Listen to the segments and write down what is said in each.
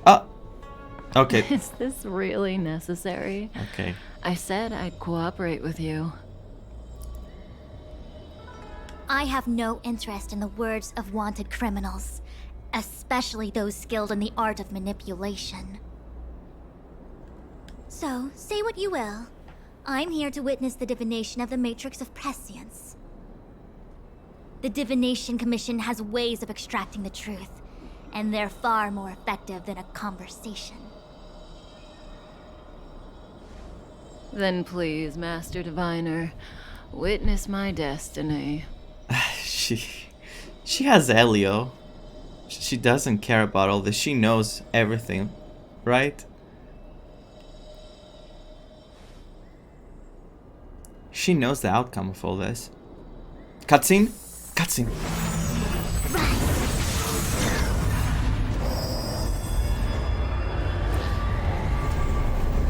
Oh, okay. Is this really necessary? Okay. I said I'd cooperate with you. I have no interest in the words of wanted criminals, especially those skilled in the art of manipulation. So, say what you will. I'm here to witness the divination of the Matrix of Prescience. The Divination Commission has ways of extracting the truth, and they're far more effective than a conversation. Then please, Master Diviner, witness my destiny. She has Elio. She doesn't care about all this. She knows everything, right? She knows the outcome of all this. Cutscene? Cutscene.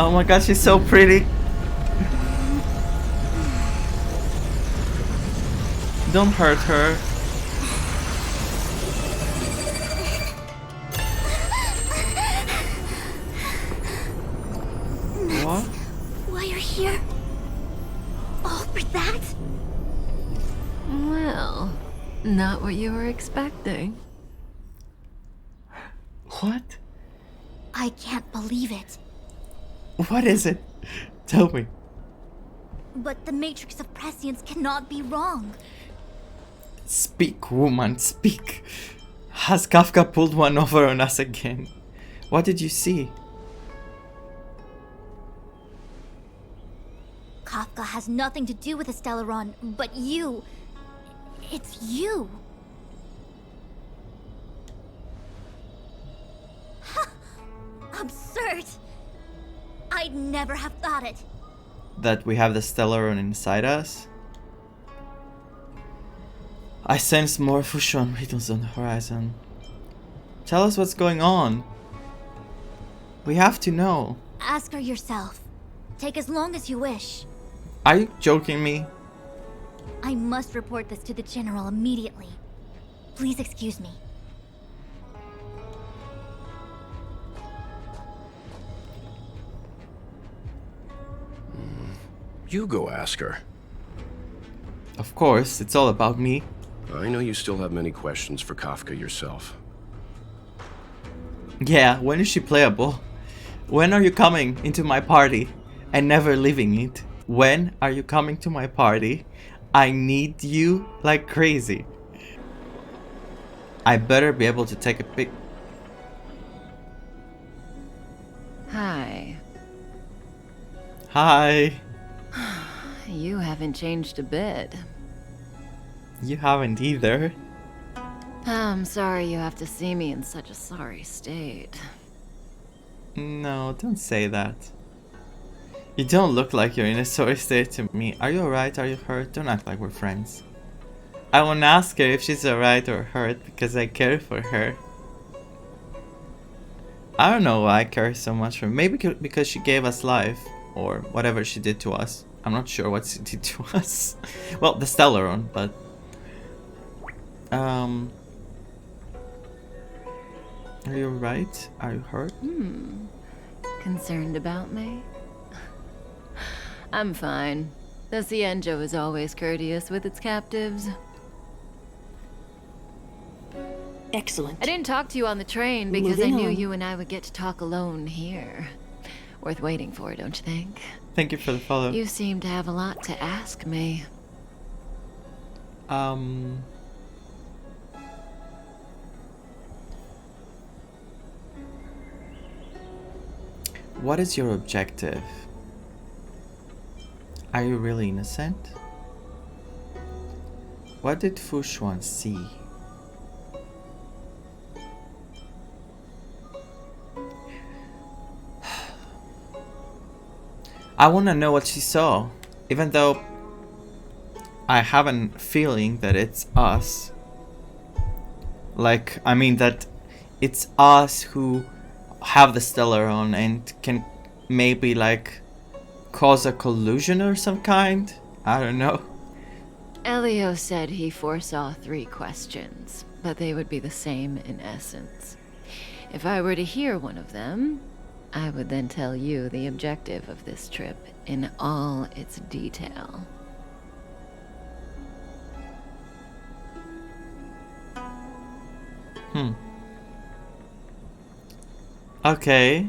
Oh my god, she's so pretty. Don't hurt her. What? Why you're here? All for that? Well, not what you were expecting. What? I can't believe it. What is it? Tell me. But the Matrix of Prescience cannot be wrong. Speak, woman, speak. Has Kafka pulled one over on us again? What did you see? Kafka has nothing to do with the Stellaron, but you... It's you. Absurd. I'd never have thought it. That we have the Stellaron inside us? I sense more fusion riddles on the horizon. Tell us what's going on. We have to know. Ask her yourself. Take as long as you wish. Are you joking me? I must report this to the General immediately. Please excuse me. You go ask her. Of course, it's all about me. I know you still have many questions for Kafka yourself. Yeah, when is she playable? When are you coming into my party and never leaving it? When are you coming to my party? I need you like crazy. I better be able to take a pic. Hi. Hi. You haven't changed a bit. You haven't either. I'm sorry you have to see me in such a sorry state. No, don't say that. You don't look like you're in a sorry state to me. Are you alright? Are you hurt? Don't act like we're friends. I won't ask her if she's alright or hurt because I care for her. I don't know why I care so much for her. Maybe because she gave us life or whatever she did to us. I'm not sure what she did to us. Well, the Stellaron, but... Are you right? Are you hurt? Concerned about me? I'm fine. The Cienjo is always courteous with its captives. Excellent. I didn't talk to you on the train because Moving I knew on. you and I would get to talk alone here. Worth waiting for, don't you think? Thank you for the follow. You seem to have a lot to ask me. What is your objective? Are you really innocent? What did Fushuan see? I wanna know what she saw, even though I have a feeling that it's us. Like, I mean that it's us who have the Stellaron and can maybe like cause a collusion or some kind. I don't know. Elio said he foresaw 3 questions, but they would be the same in essence. If I were to hear one of them, I would then tell you the objective of this trip in all its detail. Okay.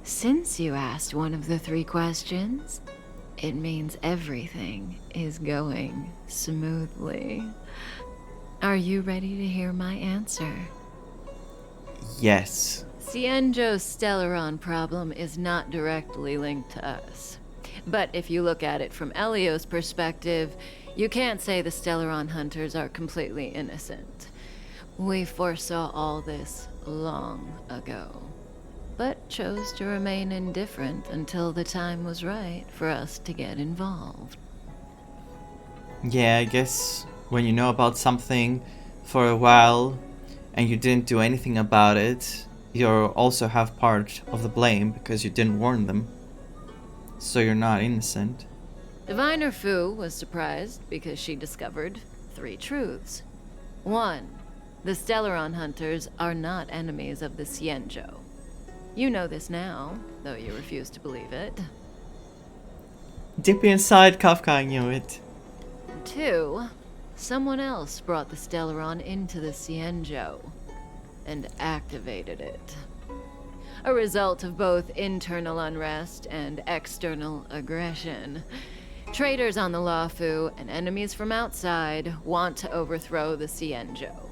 Since you asked one of the 3 questions, it means everything is going smoothly. Are you ready to hear my answer? Yes. Cienjo's Stellaron problem is not directly linked to us. But if you look at it from Elio's perspective, you can't say the Stellaron hunters are completely innocent. We foresaw all this long ago, but chose to remain indifferent until the time was right for us to get involved. Yeah, I guess when you know about something for a while and you didn't do anything about it, you also have part of the blame because you didn't warn them. So you're not innocent. Diviner Fu was surprised because she discovered 3 truths. 1. The Stellaron hunters are not enemies of the Cienjo. You know this now, though you refuse to believe it. Deep inside, Kafka knew it. 2. Someone else brought the Stellaron into the Cienjo and activated it. A result of both internal unrest and external aggression. Traitors on the Luofu and enemies from outside want to overthrow the Cienjo.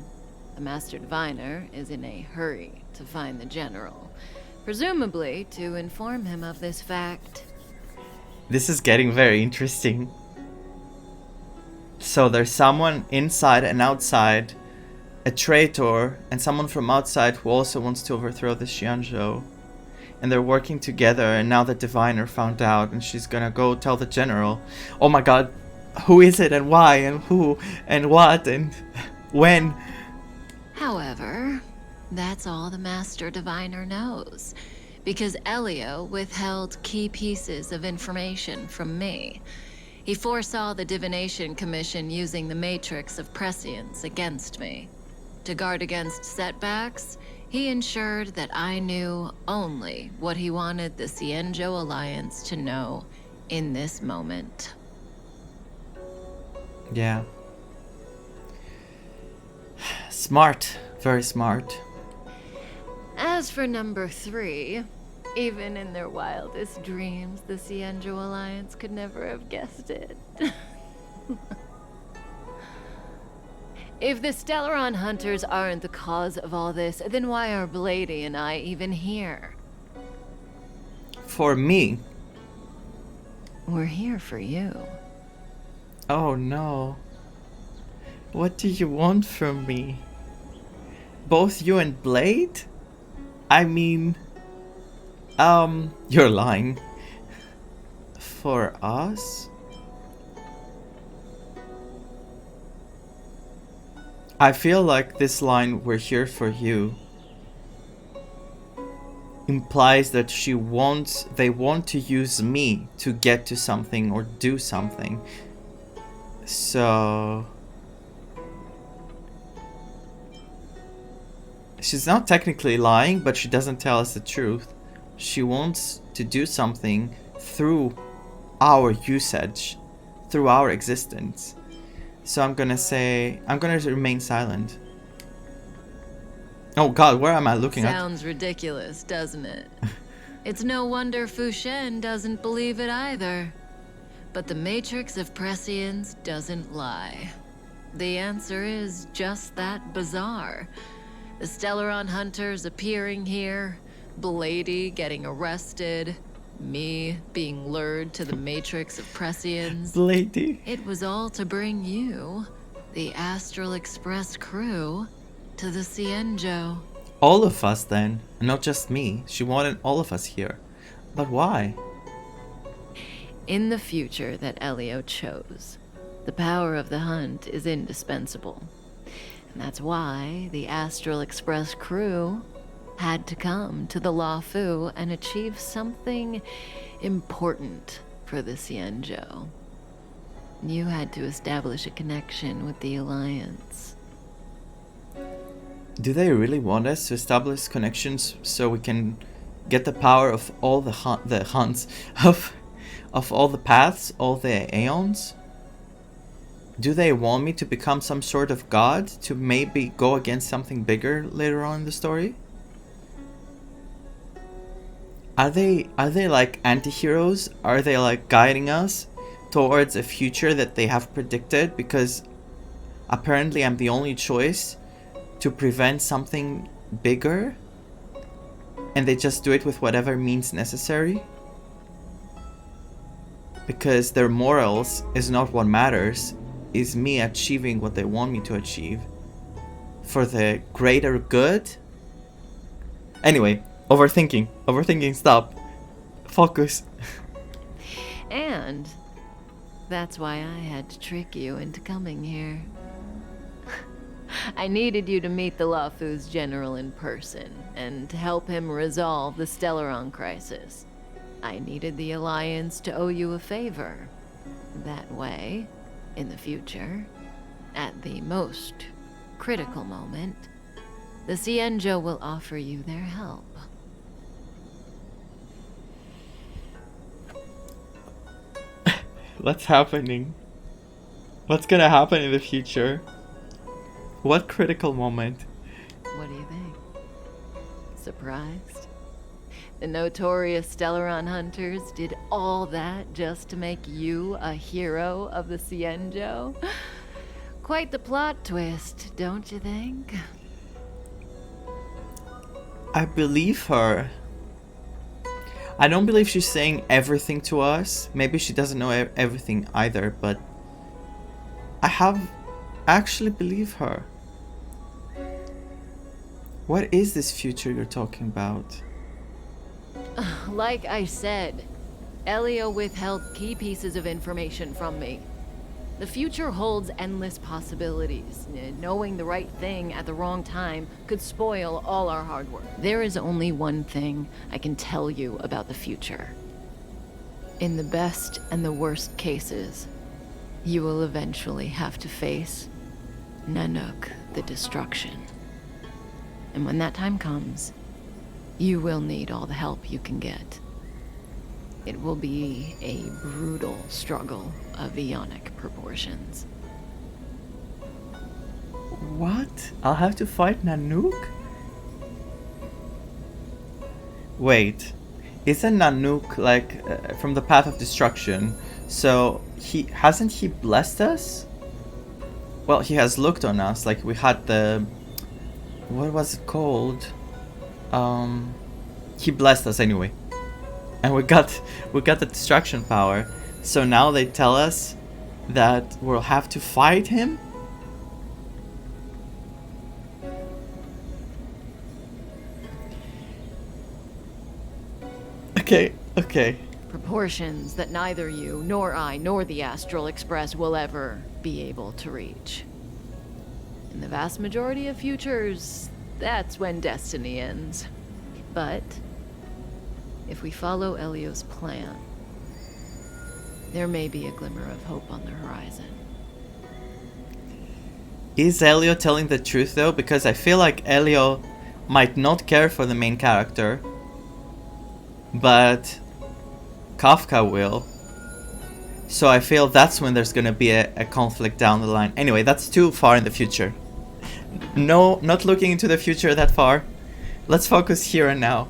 The Master Diviner is in a hurry to find the General, presumably to inform him of this fact. This is getting very interesting. So there's someone inside and outside, a traitor, and someone from outside who also wants to overthrow the Xianzhou. And they're working together, and now the Diviner found out, and she's gonna go tell the General. Oh my god, who is it, and why, and who, and what, and when? However, that's all the Master Diviner knows, because Elio withheld key pieces of information from me. He foresaw the Divination Commission using the Matrix of Prescience against me. To guard against setbacks, he ensured that I knew only what he wanted the Cienjo Alliance to know in this moment. Yeah. Smart. Very smart. As for number 3, even in their wildest dreams, the Cienjo Alliance could never have guessed it. If the Stellaron hunters aren't the cause of all this, then why are Blady and I even here? For me. We're here for you. Oh no. What do you want from me? Both you and Blade? I mean... you're lying. For us? I feel like this line, "we're here for you," implies that they want to use me to get to something or do something. So... she's not technically lying, but she doesn't tell us the truth. She wants to do something through our usage, through our existence. So I'm gonna remain silent. Oh god, where am I looking at? Sounds ridiculous, doesn't it? It's no wonder Fu Shen doesn't believe it either. But the Matrix of Prescience doesn't lie. The answer is just that bizarre. The Stellaron hunters appearing here, Blady getting arrested, me being lured to the Matrix of Prescience. Blady. It was all to bring you, the Astral Express crew, to the Cienjo. All of us then, not just me. She wanted all of us here. But why? In the future that Elio chose, the power of the hunt is indispensable. And that's why the Astral Express crew had to come to the Luofu and achieve something important for the Cienjo. You had to establish a connection with the Alliance. Do they really want us to establish connections so we can get the power of all the hunts of all the paths, all the Aeons? Do they want me to become some sort of god to maybe go against something bigger later on in the story? Are they like anti-heroes? Are they like guiding us towards a future that they have predicted? Because apparently I'm the only choice to prevent something bigger, and they just do it with whatever means necessary? Because their morals is not what matters, is me achieving what they want me to achieve for the greater good? Anyway, overthinking, stop. Focus. And that's why I had to trick you into coming here. I needed you to meet the Lafu's general in person, and to help him resolve the Stellaron crisis. I needed the Alliance to owe you a favor. That way, in the future, at the most critical moment, the Cienjo will offer you their help. What's happening? What's gonna happen in the future? What critical moment? What do you think? Surprised? The notorious Stellaron hunters did all that just to make you a hero of the Cienjo? Quite the plot twist, don't you think? I believe her. I don't believe she's saying everything to us. Maybe she doesn't know everything either, but I actually believe her. What is this future you're talking about? Like I said, Elio withheld key pieces of information from me. The future holds endless possibilities. Knowing the right thing at the wrong time could spoil all our hard work. There is only one thing I can tell you about the future. In the best and the worst cases, you will eventually have to face Nanook, the destruction. And when that time comes, you will need all the help you can get. It will be a brutal struggle of Aeonic proportions. What? I'll have to fight Nanook? Wait, isn't Nanook like from the path of destruction? So hasn't he blessed us? Well, he has looked on us. Like we had the, what was it called? He blessed us anyway, and we got the destruction power. So now they tell us that we'll have to fight him. Okay. Proportions that neither you, nor I, nor the Astral Express will ever be able to reach. In the vast majority of futures, that's when destiny ends. But if we follow Elio's plan, there may be a glimmer of hope on the horizon. Is Elio telling the truth though? Because I feel like Elio might not care for the main character, but Kafka will. So I feel that's when there's gonna be a conflict down the line. Anyway, that's too far in the future. No, not looking into the future that far. Let's focus here and now.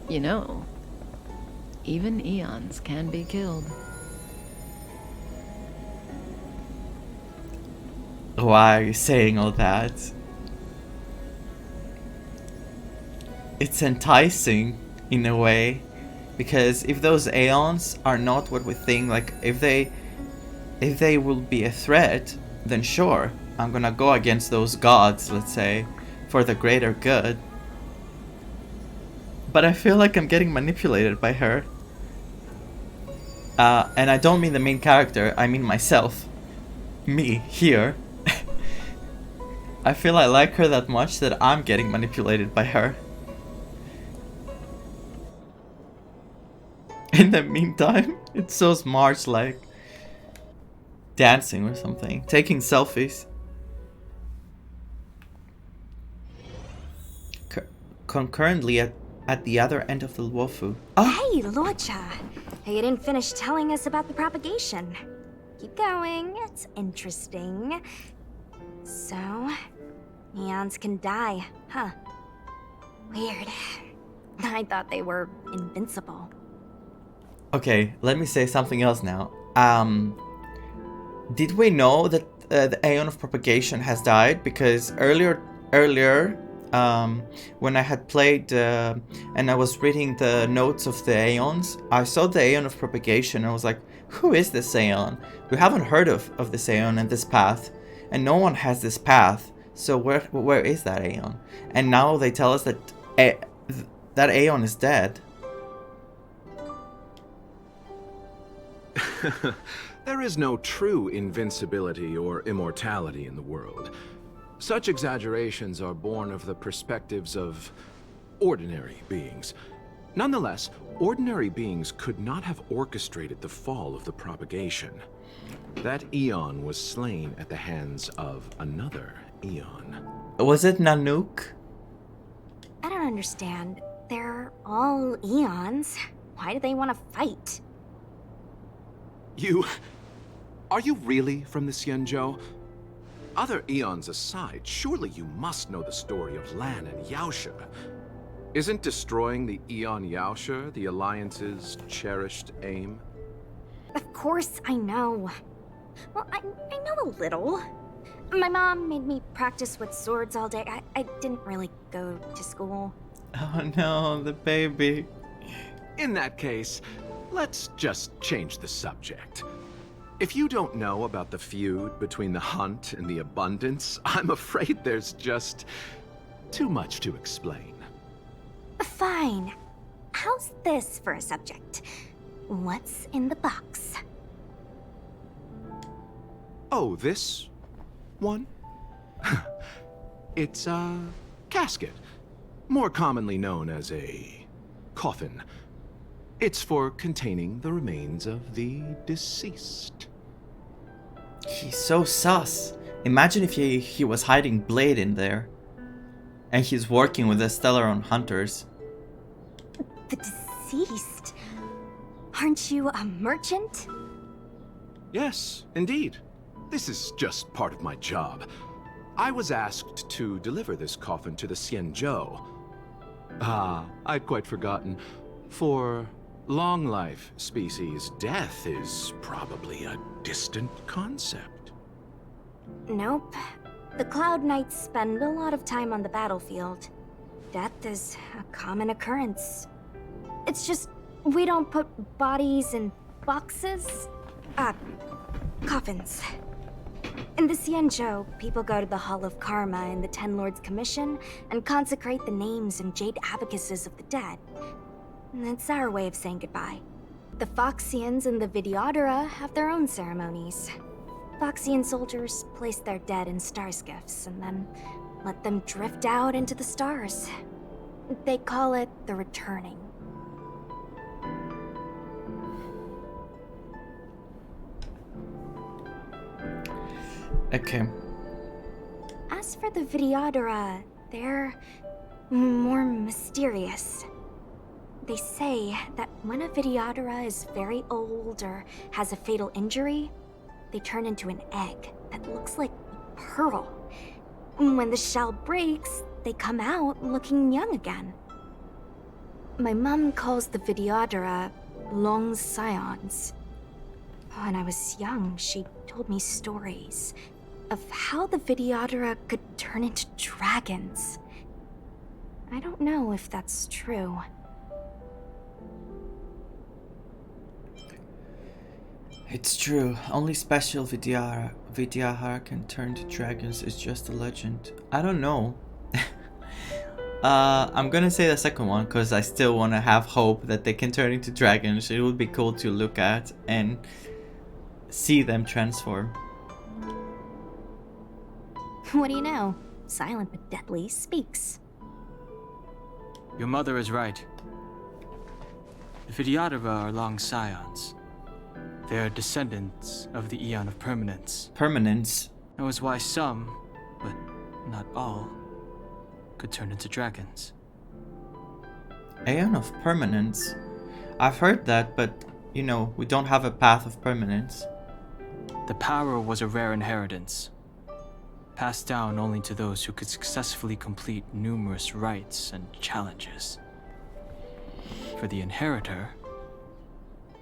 You know, even eons can be killed. Why are you saying all that? It's enticing in a way, because if those Aeons are not what we think, like if they will be a threat, then sure, I'm gonna go against those gods, let's say, for the greater good. But I feel like I'm getting manipulated by her. And I don't mean the main character, I mean myself. Me, here. I feel I like her that much that I'm getting manipulated by her. In the meantime, it shows Marge like dancing or something, taking selfies. concurrently at the other end of the Wolfu. Oh! Hey, Luocha. You didn't finish telling us about the propagation. Keep going, it's interesting. So, Aaaands can die, huh? Weird. I thought they were invincible. Okay, let me say something else now. Did we know that the Aeon of Propagation has died? Because earlier, when I had played and I was reading the notes of the Aeons, I saw the Aeon of Propagation and I was like, who is this Aeon? We haven't heard of this Aeon and this path, and no one has this path. So where is that Aeon? And now they tell us that that Aeon is dead. There is no true invincibility or immortality in the world. Such exaggerations are born of the perspectives of ordinary beings. Nonetheless, ordinary beings could not have orchestrated the fall of the propagation. That Eon was slain at the hands of another Eon. Was it Nanook? I don't understand. They're all Eons. Why do they want to fight? Are you really from the Xianzhou? Other eons aside, surely you must know the story of Lan and Yaoshe. Isn't destroying the Eon Yaoshe the Alliance's cherished aim? Of course I know. Well, I know a little. My mom made me practice with swords all day. I didn't really go to school. Oh no, the baby. In that case, let's just change the subject. If you don't know about the feud between the Hunt and the Abundance, I'm afraid there's just too much to explain. Fine. How's this for a subject? What's in the box? Oh, this one? It's a casket, more commonly known as a coffin. It's for containing the remains of the deceased. He's so sus. Imagine if he was hiding Blade in there. And he's working with the Stellaron hunters. The deceased? Aren't you a merchant? Yes, indeed. This is just part of my job. I was asked to deliver this coffin to the Xianzhou. I'd quite forgotten. For long life species, death is probably a distant concept. Nope. The Cloud Knights spend a lot of time on the battlefield. Death is a common occurrence. It's just, we don't put bodies in boxes. Coffins. In the Xianzhou, people go to the Hall of Karma in the Ten Lords Commission and consecrate the names and jade abacuses of the dead. It's our way of saying goodbye. The Foxians and the Vidyadhara have their own ceremonies. Foxian soldiers place their dead in star skiffs and then let them drift out into the stars. They call it the returning. Okay. As for the Vidyadhara, they're more mysterious. They say that when a Vidyadhara is very old or has a fatal injury, they turn into an egg that looks like a pearl. When the shell breaks, they come out looking young again. My mom calls the Vidyadhara long scions. When I was young, she told me stories of how the Vidyadhara could turn into dragons. I don't know if that's true. It's true. Only special Vidyadhara can turn to dragons. It's just a legend. I don't know. I'm gonna say the second one because I still want to have hope that they can turn into dragons. It would be cool to look at and see them transform. What do you know? Silent but deadly speaks. Your mother is right. The Vidyadhara are long scions. They are descendants of the Eon of Permanence. Permanence? That was why some, but not all, could turn into dragons. Aeon of Permanence. I've heard that, but, you know, we don't have a path of permanence. The power was a rare inheritance, passed down only to those who could successfully complete numerous rites and challenges. For the inheritor,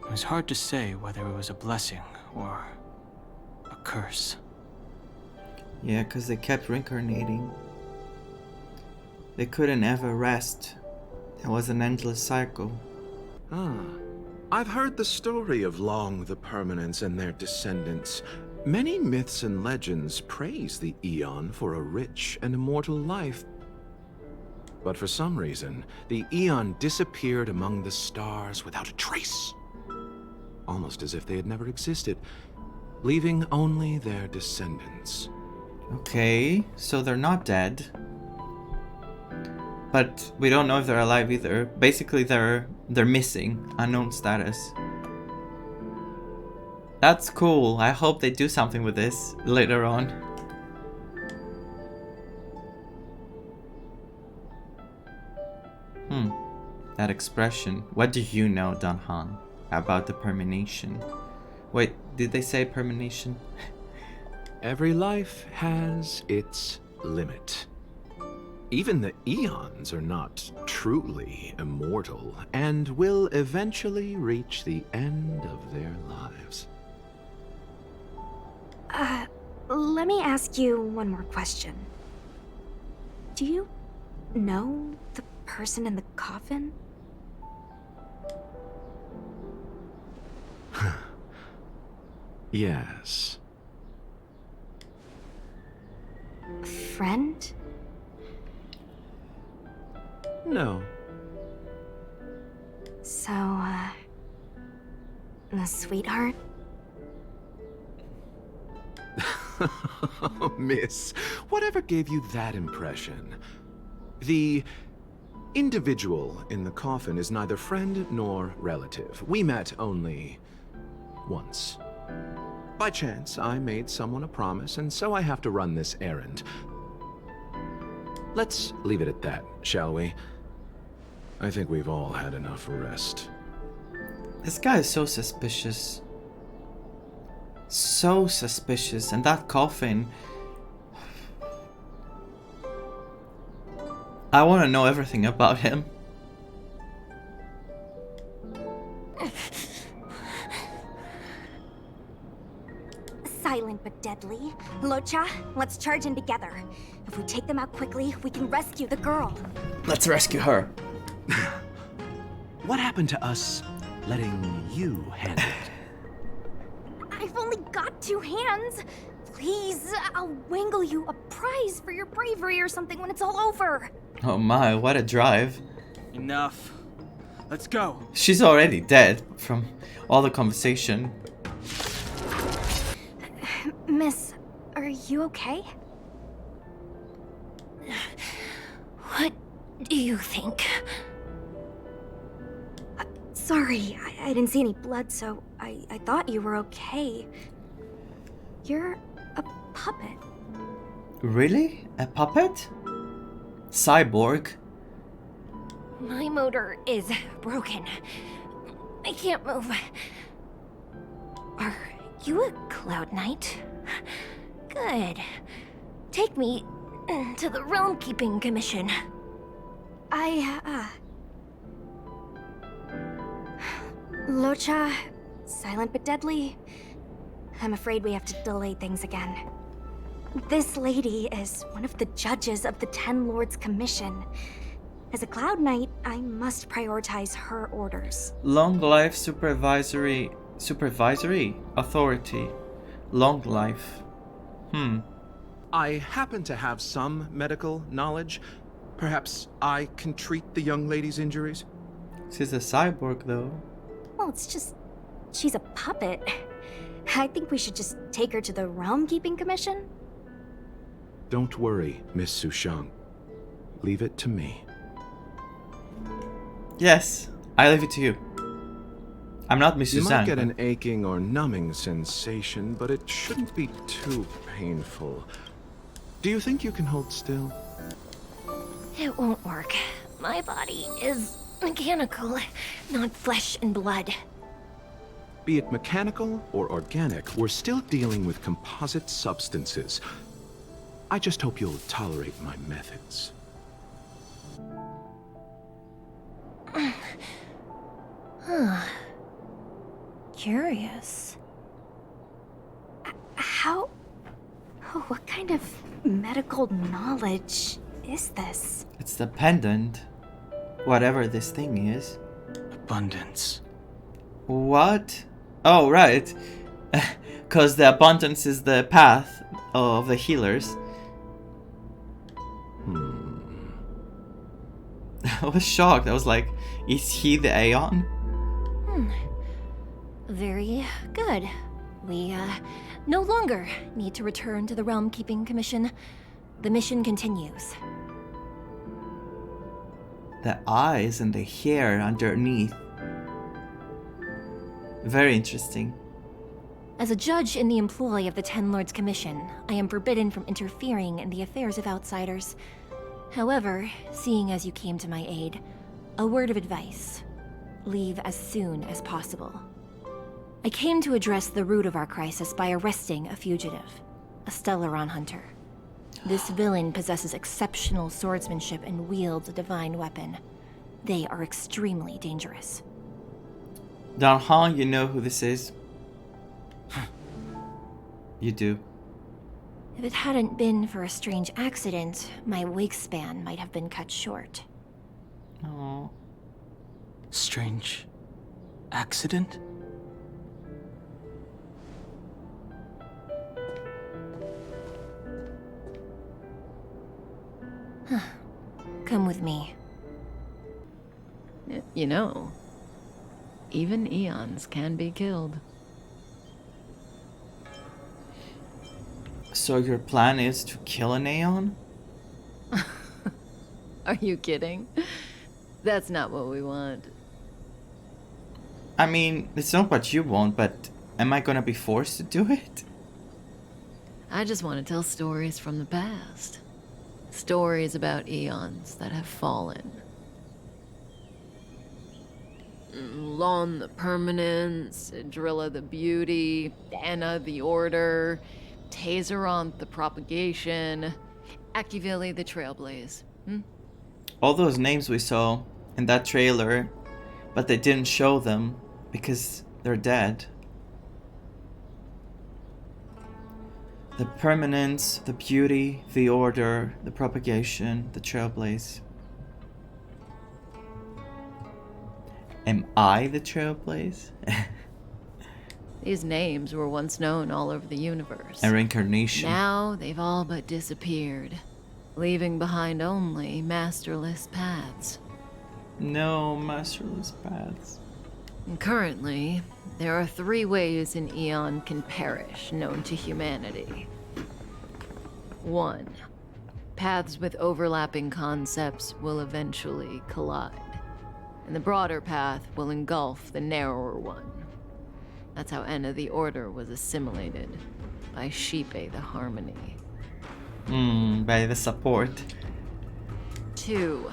it was hard to say whether it was a blessing or a curse. Yeah, because they kept reincarnating. They couldn't ever rest. It was an endless cycle. I've heard the story of Long the Permanence and their descendants. Many myths and legends praise the Aeon for a rich and immortal life. But for some reason, the Aeon disappeared among the stars without a trace. Almost as if they had never existed, leaving only their descendants. Okay, so they're not dead. But we don't know if they're alive either. Basically, they're missing. Unknown status. That's cool. I hope they do something with this later on. That expression. What do you know, Danhan, about the permanation? Wait, did they say permanation? Every life has its limit. Even the Aeons are not truly immortal and will eventually reach the end of their lives. Let me ask you one more question. Do you know the person in the coffin? Yes. Friend? No. So, the sweetheart? Miss, whatever gave you that impression? The individual in the coffin is neither friend nor relative. We met only once. By chance, I made someone a promise, and so I have to run this errand. Let's leave it at that, shall we? I think we've all had enough rest. This guy is so suspicious. So suspicious. And that coffin. I want to know everything about him. Silent but deadly. Locha, let's charge in together. If we take them out quickly, we can rescue the girl. Let's rescue her. What happened to us letting you handle it? I've only got 2 hands. Please, I'll wangle you a prize for your bravery or something when it's all over. Oh my, what a drive. Enough. Let's go. She's already dead from all the conversation. Miss, are you okay? What do you think? Sorry, I didn't see any blood, so I thought you were okay. You're a puppet. Really? A puppet? Cyborg? My motor is broken. I can't move. Are you a Cloud Knight? Good. Take me to the Realm Keeping Commission. Locha, silent but deadly. I'm afraid we have to delay things again. This lady is one of the judges of the 10 Lords Commission. As a Cloud Knight, I must prioritize her orders. Long life supervisory authority. Long life. I happen to have some medical knowledge. Perhaps I can treat the young lady's injuries? She's a cyborg though. Well, it's just... she's a puppet. I think we should just take her to the Realm Keeping Commission. Don't worry, Miss Sushang. Leave it to me. Yes, I leave it to you. I'm not Miss You Suzanne. might get an aching or numbing sensation, but it shouldn't be too painful. Do you think you can hold still? It won't work. My body is mechanical, not flesh and blood. Be it mechanical or organic, we're still dealing with composite substances. I just hope you'll tolerate my methods. Curious. How... Oh, what kind of medical knowledge is this? It's the pendant. Whatever this thing is. Abundance. What? Oh, right. Because the abundance is the path of the healers. I was shocked. I was like, is he the Aaaand? Very good. We, no longer need to return to the Realm Keeping Commission. The mission continues. The eyes and the hair underneath. Very interesting. As a judge in the employ of the Ten Lords Commission, I am forbidden from interfering in the affairs of outsiders. However, seeing as you came to my aid, a word of advice. Leave as soon as possible. I came to address the root of our crisis by arresting a fugitive, a Stellaron hunter. This villain possesses exceptional swordsmanship and wields a divine weapon. They are extremely dangerous. Darhan, you know who this is? You do. If it hadn't been for a strange accident, my wingspan might have been cut short. Oh. Strange accident? Come with me. You know, even Aeons can be killed. So your plan is to kill an Aeon? Are you kidding? That's not what we want. I mean, it's not what you want, but am I gonna be forced to do it? I just want to tell stories from the past. Stories about Aeons that have fallen. Lon the Permanence, Drilla the Beauty, Anna the Order, Aaaand the Propagation, Akivili the Trailblaze. All those names we saw in that trailer, but they didn't show them because they're dead. The Permanence, the Beauty, the Order, the Propagation, the Trailblaze. Am I the Trailblaze? These names were once known all over the universe. A reincarnation. Now they've all but disappeared, leaving behind only masterless paths. No masterless paths. And currently, there are 3 ways an Aeon can perish known to humanity. 1. Paths with overlapping concepts will eventually collide, and the broader path will engulf the narrower one. That's how Enna the Order was assimilated, by Sheepe the Harmony. By the support. 2.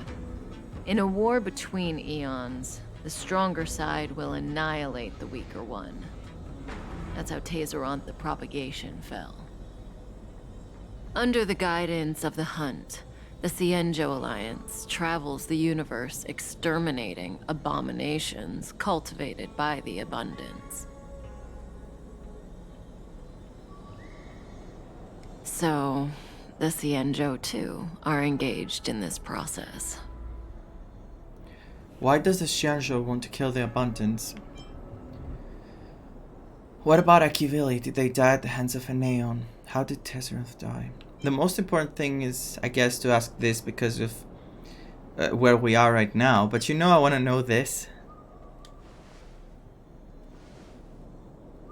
In a war between Aeons, the stronger side will annihilate the weaker one. That's how Aaaand the Propagation fell. Under the guidance of the Hunt, the Cienjo Alliance travels the universe exterminating abominations cultivated by the Abundance. So, the Cienjo too are engaged in this process. Why does the Xianzhou want to kill the Abundance? What about Akivili? Did they die at the hands of an Aeon? How did Aaaand die? The most important thing is, I guess, to ask this because of where we are right now. But you know I want to know this.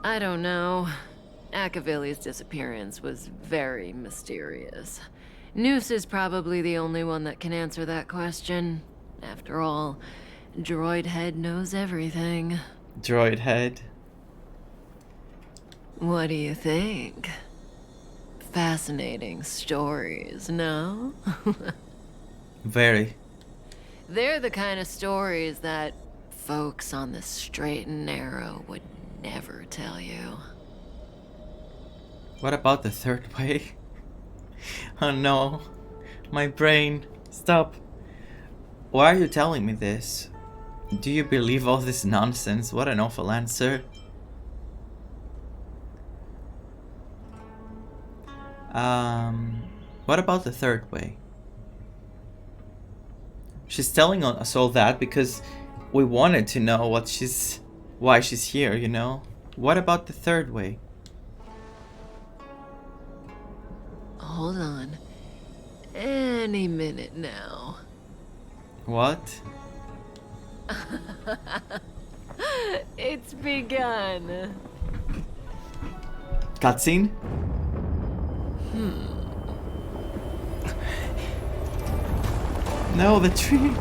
I don't know. Akivili's disappearance was very mysterious. Noose is probably the only one that can answer that question. After all, Droid Head knows everything. Droid Head. What do you think? Fascinating stories, no? Very. They're the kind of stories that folks on the straight and narrow would never tell you. What about the third way? Oh no. My brain. Stop. Why are you telling me this? Do you believe all this nonsense? What an awful answer. What about the third way? She's telling us all that because we wanted to know why she's here, you know? What about the third way? Hold on. Any minute now. What? It's begun. Cutscene? No, the tree.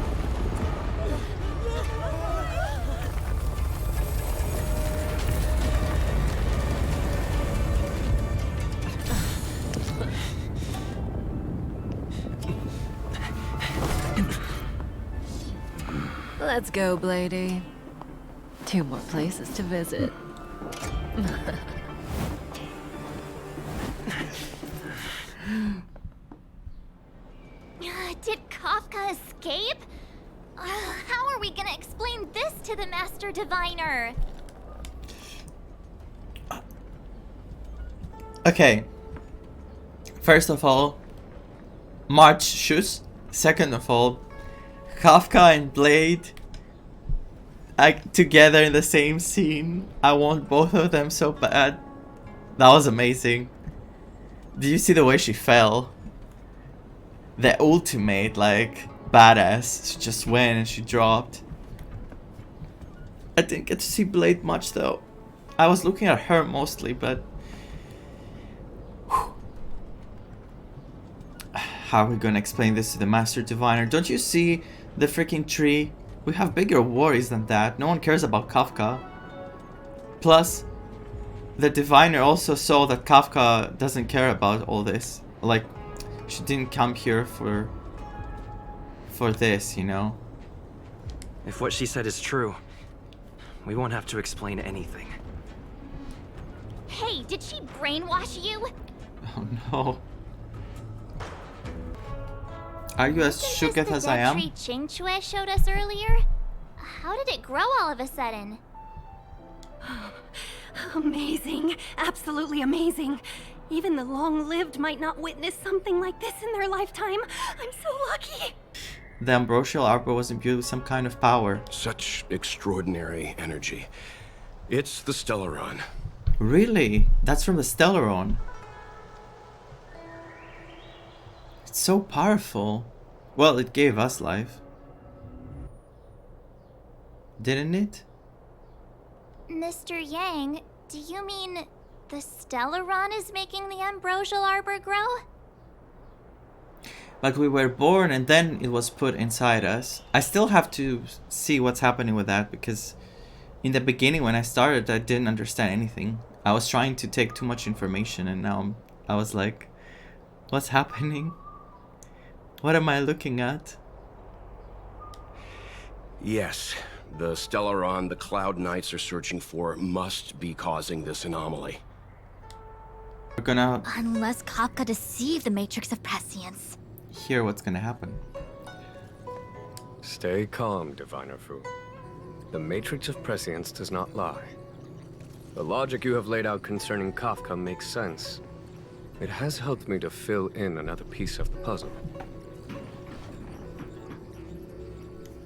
Let's go, Bladey. 2 more places to visit. Did Kafka escape? How are we gonna explain this to the Master Diviner? Okay. First of all, March shoes. Second of all, Kafka and Blade together in the same scene. I want both of them so bad. That was amazing. Did you see the way she fell? The ultimate, like, badass. She just went and she dropped. I didn't get to see Blade much though. I was looking at her mostly, but... How are we gonna explain this to the Master Diviner? Don't you see the freaking tree? We have bigger worries than that. No one cares about Kafka. Plus, the Diviner also saw that Kafka doesn't care about all this. Like, she didn't come here for this, you know? If what she said is true, we won't have to explain anything. Hey, did she brainwash you? Oh no. Are you as shook as I am? Tree Qingque showed us earlier? How did it grow all of a sudden? Amazing. Absolutely amazing. Even the long-lived might not witness something like this in their lifetime. I'm so lucky. The ambrosial arbor was imbued with some kind of power. Such extraordinary energy. It's the Stellaron. Really? That's from the Stellaron. It's so powerful. Well, it gave us life. Didn't it? Mr. Yang, do you mean the Stellaron is making the ambrosial arbor grow? But we were born and then it was put inside us. I still have to see what's happening with that because in the beginning when I started I didn't understand anything. I was trying to take too much information and now I was like, what's happening? What am I looking at? Yes, the Stellaron the Cloud Knights are searching for must be causing this anomaly. We're gonna Unless Kafka deceived the Matrix of Prescience. hear what's gonna happen. Stay calm, Diviner Fu. The Matrix of Prescience does not lie. The logic you have laid out concerning Kafka makes sense. It has helped me to fill in another piece of the puzzle.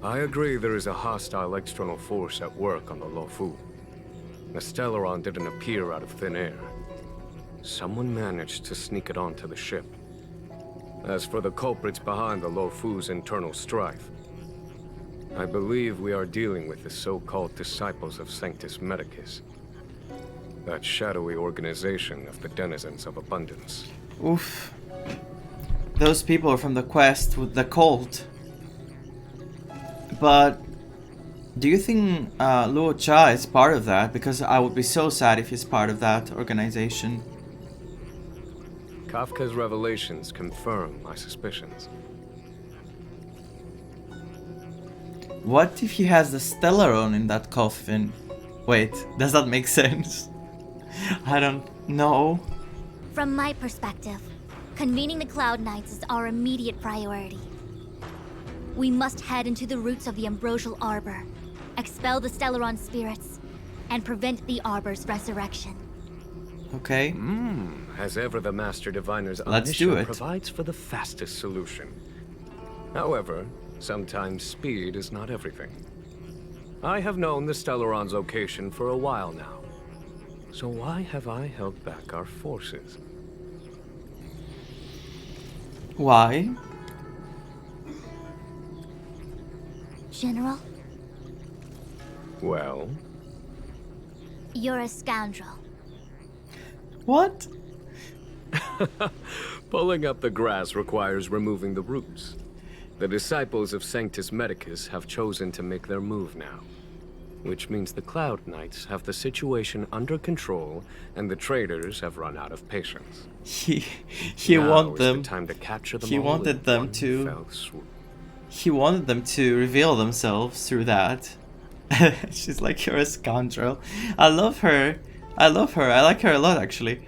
I agree there is a hostile external force at work on the Luofu. The Stellaron didn't appear out of thin air. Someone managed to sneak it onto the ship. As for the culprits behind the Luofu's internal strife, I believe we are dealing with the so-called Disciples of Sanctus Medicus. That shadowy organization of the denizens of abundance. Oof. Those people are from the quest with the cult. But do you think Luo Cha is part of that? Because I would be so sad if he's part of that organization. Kafka's revelations confirm my suspicions. What if he has the Stellaron in that coffin? Wait, does that make sense? I don't know. From my perspective, convening the Cloud Knights is our immediate priority. We must head into the roots of the Ambrosial Arbor, expel the Stellaron spirits, and prevent the Arbor's resurrection. Okay. As ever, the Master Diviner's Let's do omniscience it. provides for the fastest solution. However, sometimes speed is not everything. I have known the Stellaron's location for a while now. So why have I held back our forces? Why? General, Well, you're a scoundrel. What? pulling up the grass requires removing the roots. The disciples of Sanctus Medicus have chosen to make their move now. Which means the Cloud Knights have the situation under control, and the traitors have run out of patience. He Now wanted is them. the time to capture them He all wanted in them one to. fell swoop. He wanted them to reveal themselves through that. She's like, you're a scoundrel. I love her. I love her. I like her a lot, actually.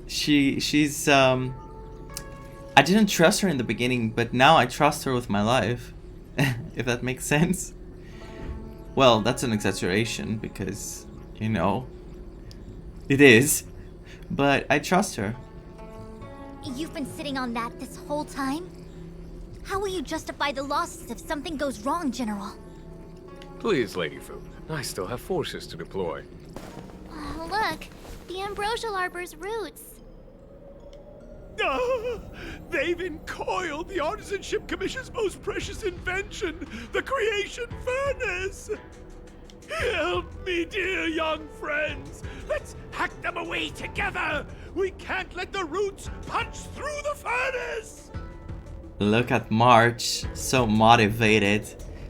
She's I didn't trust her in the beginning, but now I trust her with my life. If that makes sense. Well, that's an exaggeration because, you know, it is. But I trust her. You've been sitting on that this whole time? How will you justify the losses if something goes wrong, General? Please, Lady Fu. I still have forces to deploy. Oh, look, the Ambrosial Arbor's roots. They've encoiled the Artisanship Commission's most precious invention, the creation furnace! Help me, dear young friends! Let's hack them away together! We can't let the roots punch through the furnace! Look at March, so motivated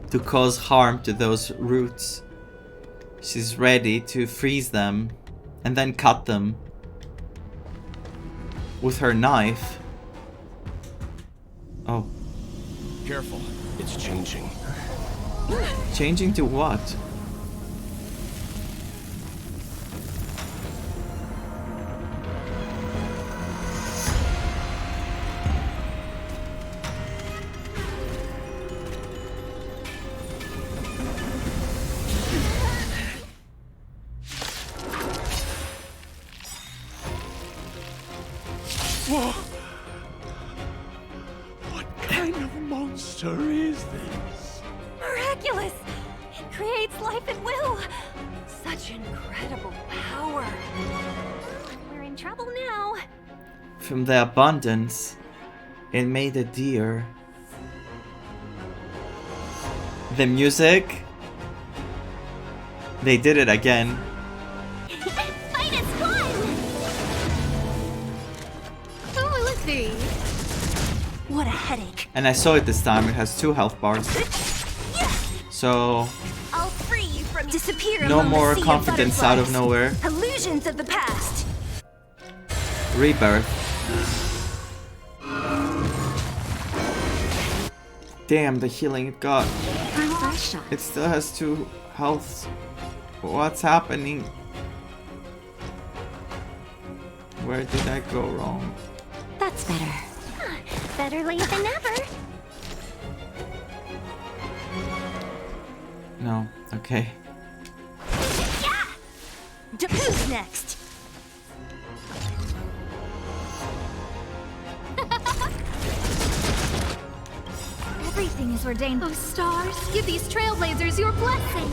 to cause harm to those roots. She's ready to freeze them and then cut them with her knife. Oh. Careful, it's changing. Changing to what? Whoa! What kind of monster is this? Miraculous! It creates life at will! Such incredible power! We're in trouble now. From the abundance, it made a deer. The music, they did it again. Fight is fun! Oh, let's see. What a headache. And I saw it this time, it has 2 health bars. So, I'll free you from disappear no among the more sea of confidence out of butterflies. nowhere. Illusions of the past. Rebirth. Damn, the healing it got. It still has 2 healths. What's happening? Where did I go wrong? That's better. Better late than never. No, okay. Who's next? Everything is ordained. Oh, stars, give these trailblazers your blessing.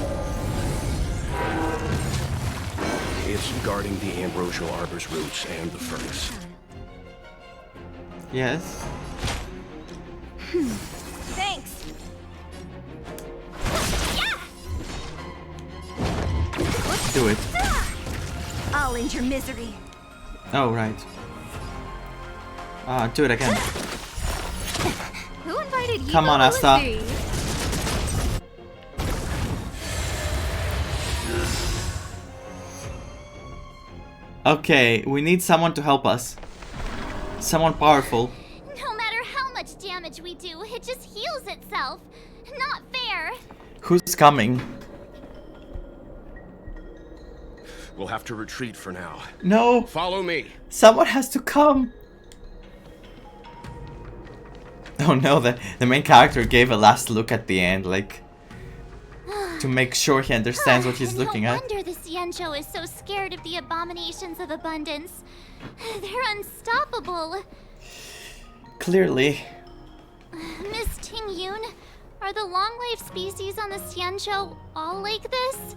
It's guarding the Ambrosial Arbor's roots and the furnace. Yes. Thanks. Do it. I'll end your misery. Oh, right. Do it again. Who invited you? Come on, Asta. Okay, we need someone to help us. Someone powerful. No matter how much damage damage we do, it just heals itself. Not fair. Who's coming? We'll have to retreat for now. No! Follow me. Someone has to come! Oh no, the main character gave a last look at the end, like, to make sure he understands what he's looking at. No wonder the Xianzhou is so scared of the abominations of abundance. They're unstoppable. Clearly. Miss Tingyun, are the long-lived species on the Xianzhou all like this?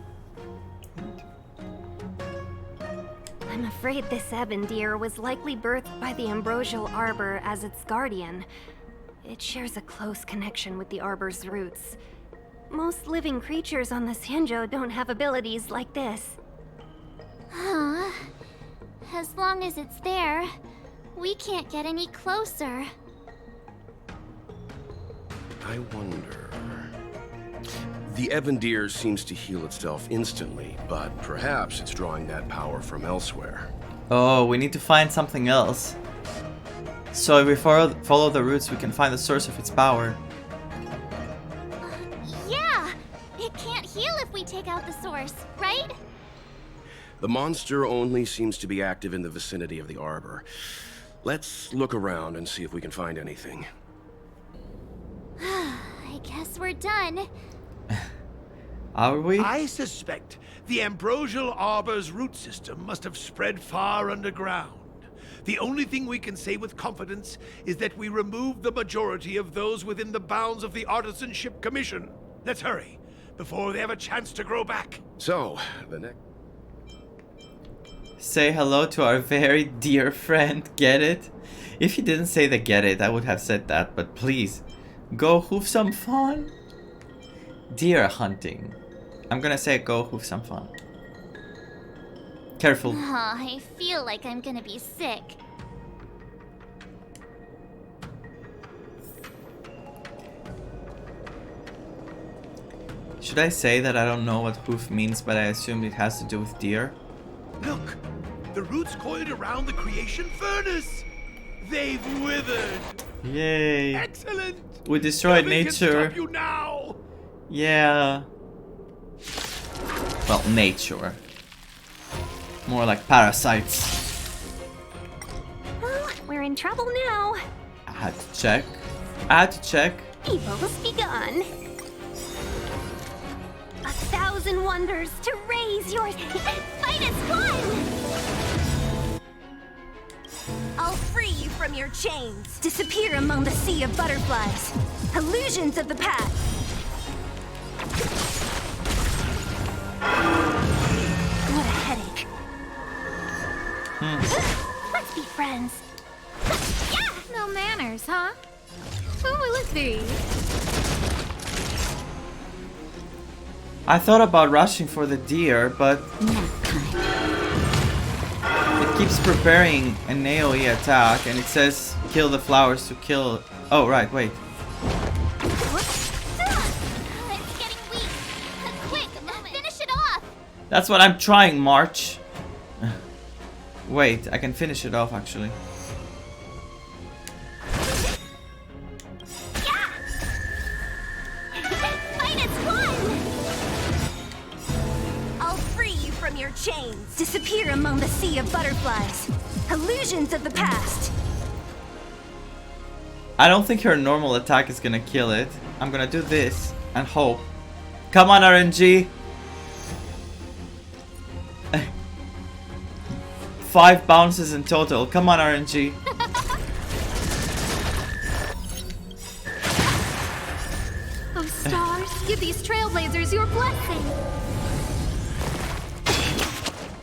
I'm afraid this Aaaand was likely birthed by the ambrosial arbor as its guardian. It shares a close connection with the arbor's roots. Most living creatures on the Xianzhou don't have abilities like this. Huh. As long as it's there, we can't get any closer. I wonder... The Aaaand seems to heal itself instantly, but perhaps it's drawing that power from elsewhere. Oh, we need to find something else. So if we follow the roots, we can find the source of its power. Yeah! It can't heal if we take out the source, right? The monster only seems to be active in the vicinity of the arbor. Let's look around and see if we can find anything. I guess we're done. Are we? I suspect the ambrosial arbor's root system must have spread far underground. The only thing we can say with confidence is that we removed the majority of those within the bounds of the Artisanship Commission. Let's hurry, before they have a chance to grow back. So, the next... Say hello to our very dear friend, get it? If he didn't say the get it, I would have said that, but please, go have some fun. Deer hunting. I'm gonna say go have some fun. Careful. I feel like I'm gonna be sick. Should I say that I don't know what hoof means, but I assumed it has to do with deer? Look, the roots coiled around the creation furnace. They've withered. Yay. Excellent. We destroyed Nothing can nature. stop you now. Yeah. Well, nature. More like parasites. Well, we're in trouble now. I had to check. I had to check. Evil's begun. 1,000 wonders to raise your Fight is fun! I'll free you from your chains. Disappear among the sea of butterflies. Illusions of the past. What a headache. Let's be friends. Yeah! No manners, huh? Who will it be? I thought about rushing for the deer, but it keeps preparing an AoE attack and it says kill the flowers to kill... Oh, right, wait. It's getting weak. Quick, finish it off! That's what I'm trying, March. Wait, I can finish it off actually. Chains disappear among the sea of butterflies. Illusions of the past. I don't think her normal attack is gonna kill it. I'm gonna do this and hope. Come on, RNG. 5 bounces in total. Come on, RNG. Oh, stars, give these trailblazers your blessing.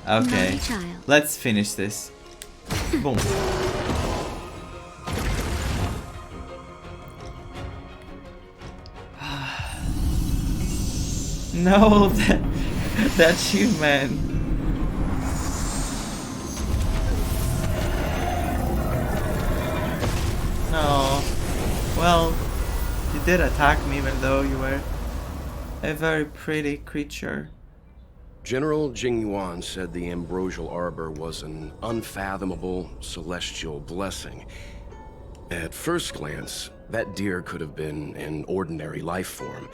Okay, let's finish this. Boom. No, that achievement. No. Well, you did attack me even though you were a very pretty creature. General Jingyuan said the ambrosial arbor was an unfathomable celestial blessing. At first glance, That deer could have been an ordinary life form,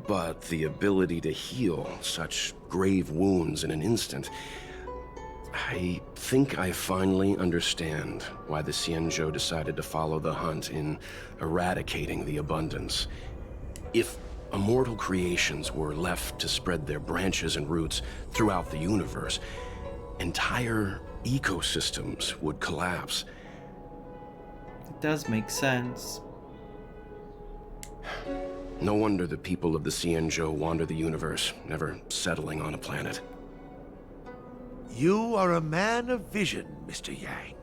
but the ability to heal such grave wounds in an instant... I think I finally understand why the Xianzhou decided to follow the hunt in eradicating the abundance. If immortal creations were left to spread their branches and roots throughout the universe, entire ecosystems would collapse. It does make sense. No wonder the people of the Xianzhou wander the universe, never settling on a planet. You are a man of vision, Mr. Yang.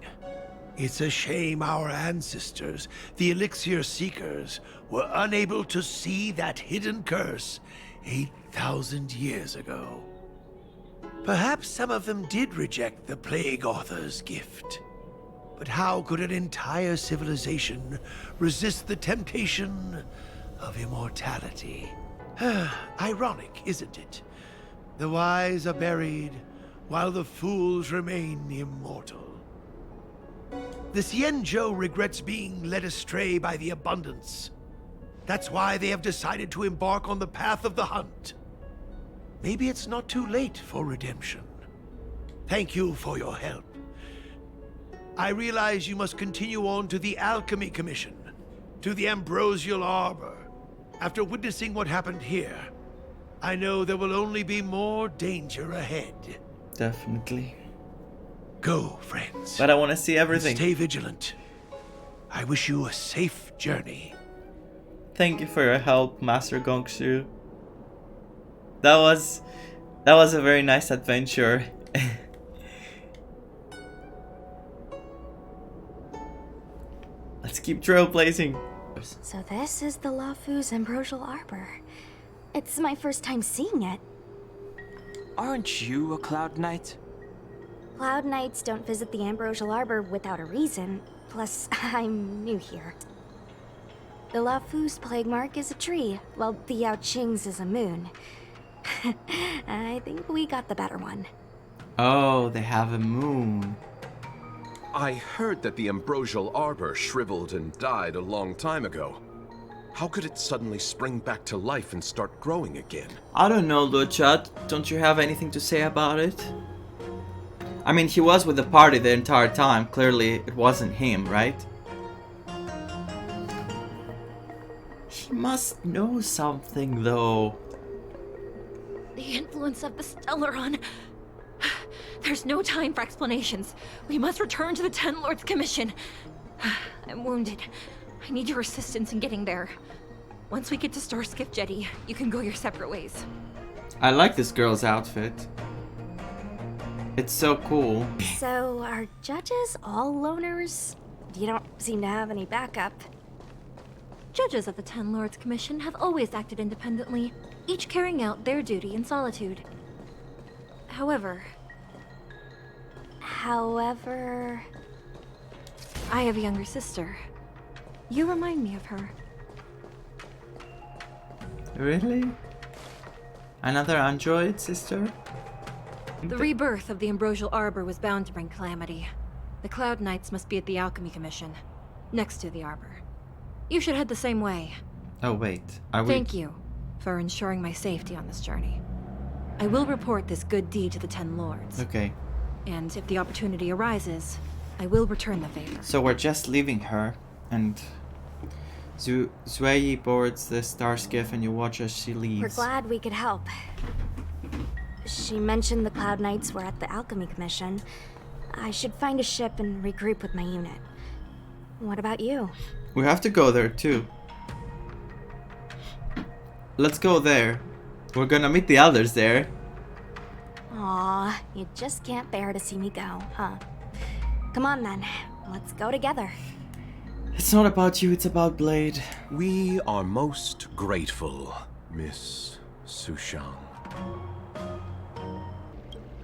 It's a shame our ancestors, the Elixir Seekers, were unable to see that hidden curse 8,000 years ago. Perhaps some of them did reject the Plague Author's gift. But how could an entire civilization resist the temptation of immortality? Ironic, isn't it? The wise are buried, while the fools remain immortal. The Xianzhou regrets being led astray by the abundance. That's why they have decided to embark on the path of the hunt. Maybe it's not too late for redemption. Thank you for your help. I realize you must continue on to the Alchemy Commission, to the Ambrosial Arbor. After witnessing what happened here, I know there will only be more danger ahead. Definitely. Go, friends. But I want to see everything. Stay vigilant. I wish you a safe journey. Thank you for your help, Master Gongshu. That was a very nice adventure. Let's keep trailblazing. So this is the Lafu's Ambrosial Arbor. It's my first time seeing it. Aren't you a Cloud Knight? Cloud Knights don't visit the Ambrosial Arbor without a reason. Plus, I'm new here. The Lafu's plague mark is a tree, while the Yao Qing's is a moon. I think we got the better one. Oh, they have a moon. I heard that the Ambrosial Arbor shriveled and died a long time ago. How could it suddenly spring back to life and start growing again? I don't know, Lucha. Don't you have anything to say about it? I mean, he was with the party the entire time. Clearly, it wasn't him, right? He must know something, though. The influence of the Stellaron. There's no time for explanations. We must return to the Ten Lords Commission. I'm wounded. I need your assistance in getting there. Once we get to Starskiff Jetty, you can go your separate ways. I like this girl's outfit. It's so cool. So, are judges all loners? You don't seem to have any backup. Judges of the Ten Lords Commission have always acted independently, each carrying out their duty in solitude. However, I have a younger sister. You remind me of her. Really? Another android sister? The rebirth of the Ambrosial Arbor was bound to bring calamity. The Cloud Knights must be at the Alchemy Commission, next to the Arbor. You should head the same way. Oh wait, are we... Thank you for ensuring my safety on this journey. I will report this good deed to the Ten Lords. Okay. And if the opportunity arises, I will return the favor. So we're just leaving her, and Zuei boards the star skiff and you watch as she leaves. We're glad we could help. She mentioned the Cloud Knights were at the Alchemy Commission. I should find a ship and regroup with my unit. What about you? We have to go there too. Let's go there. We're gonna meet the others there. Aw, you just can't bear to see me go, huh? Come on then, let's go together. It's not about you, it's about Blade. We are most grateful, Miss Sushang.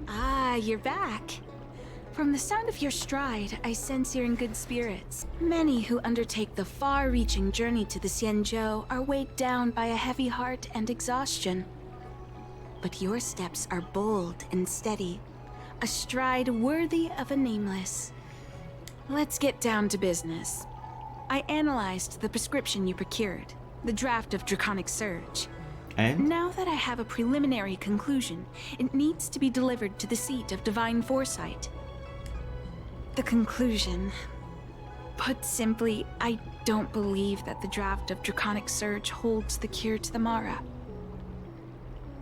Ah, you're back. From the sound of your stride, I sense you're in good spirits. Many who undertake the far-reaching journey to the Xianzhou are weighed down by a heavy heart and exhaustion. But your steps are bold and steady, a stride worthy of a nameless. Let's get down to business. I analyzed the prescription you procured, the draft of Draconic Surge. And? Now that I have a preliminary conclusion, it needs to be delivered to the seat of Divine Foresight. The conclusion. Put simply, I don't believe that the draft of Draconic Surge holds the cure to the Mara.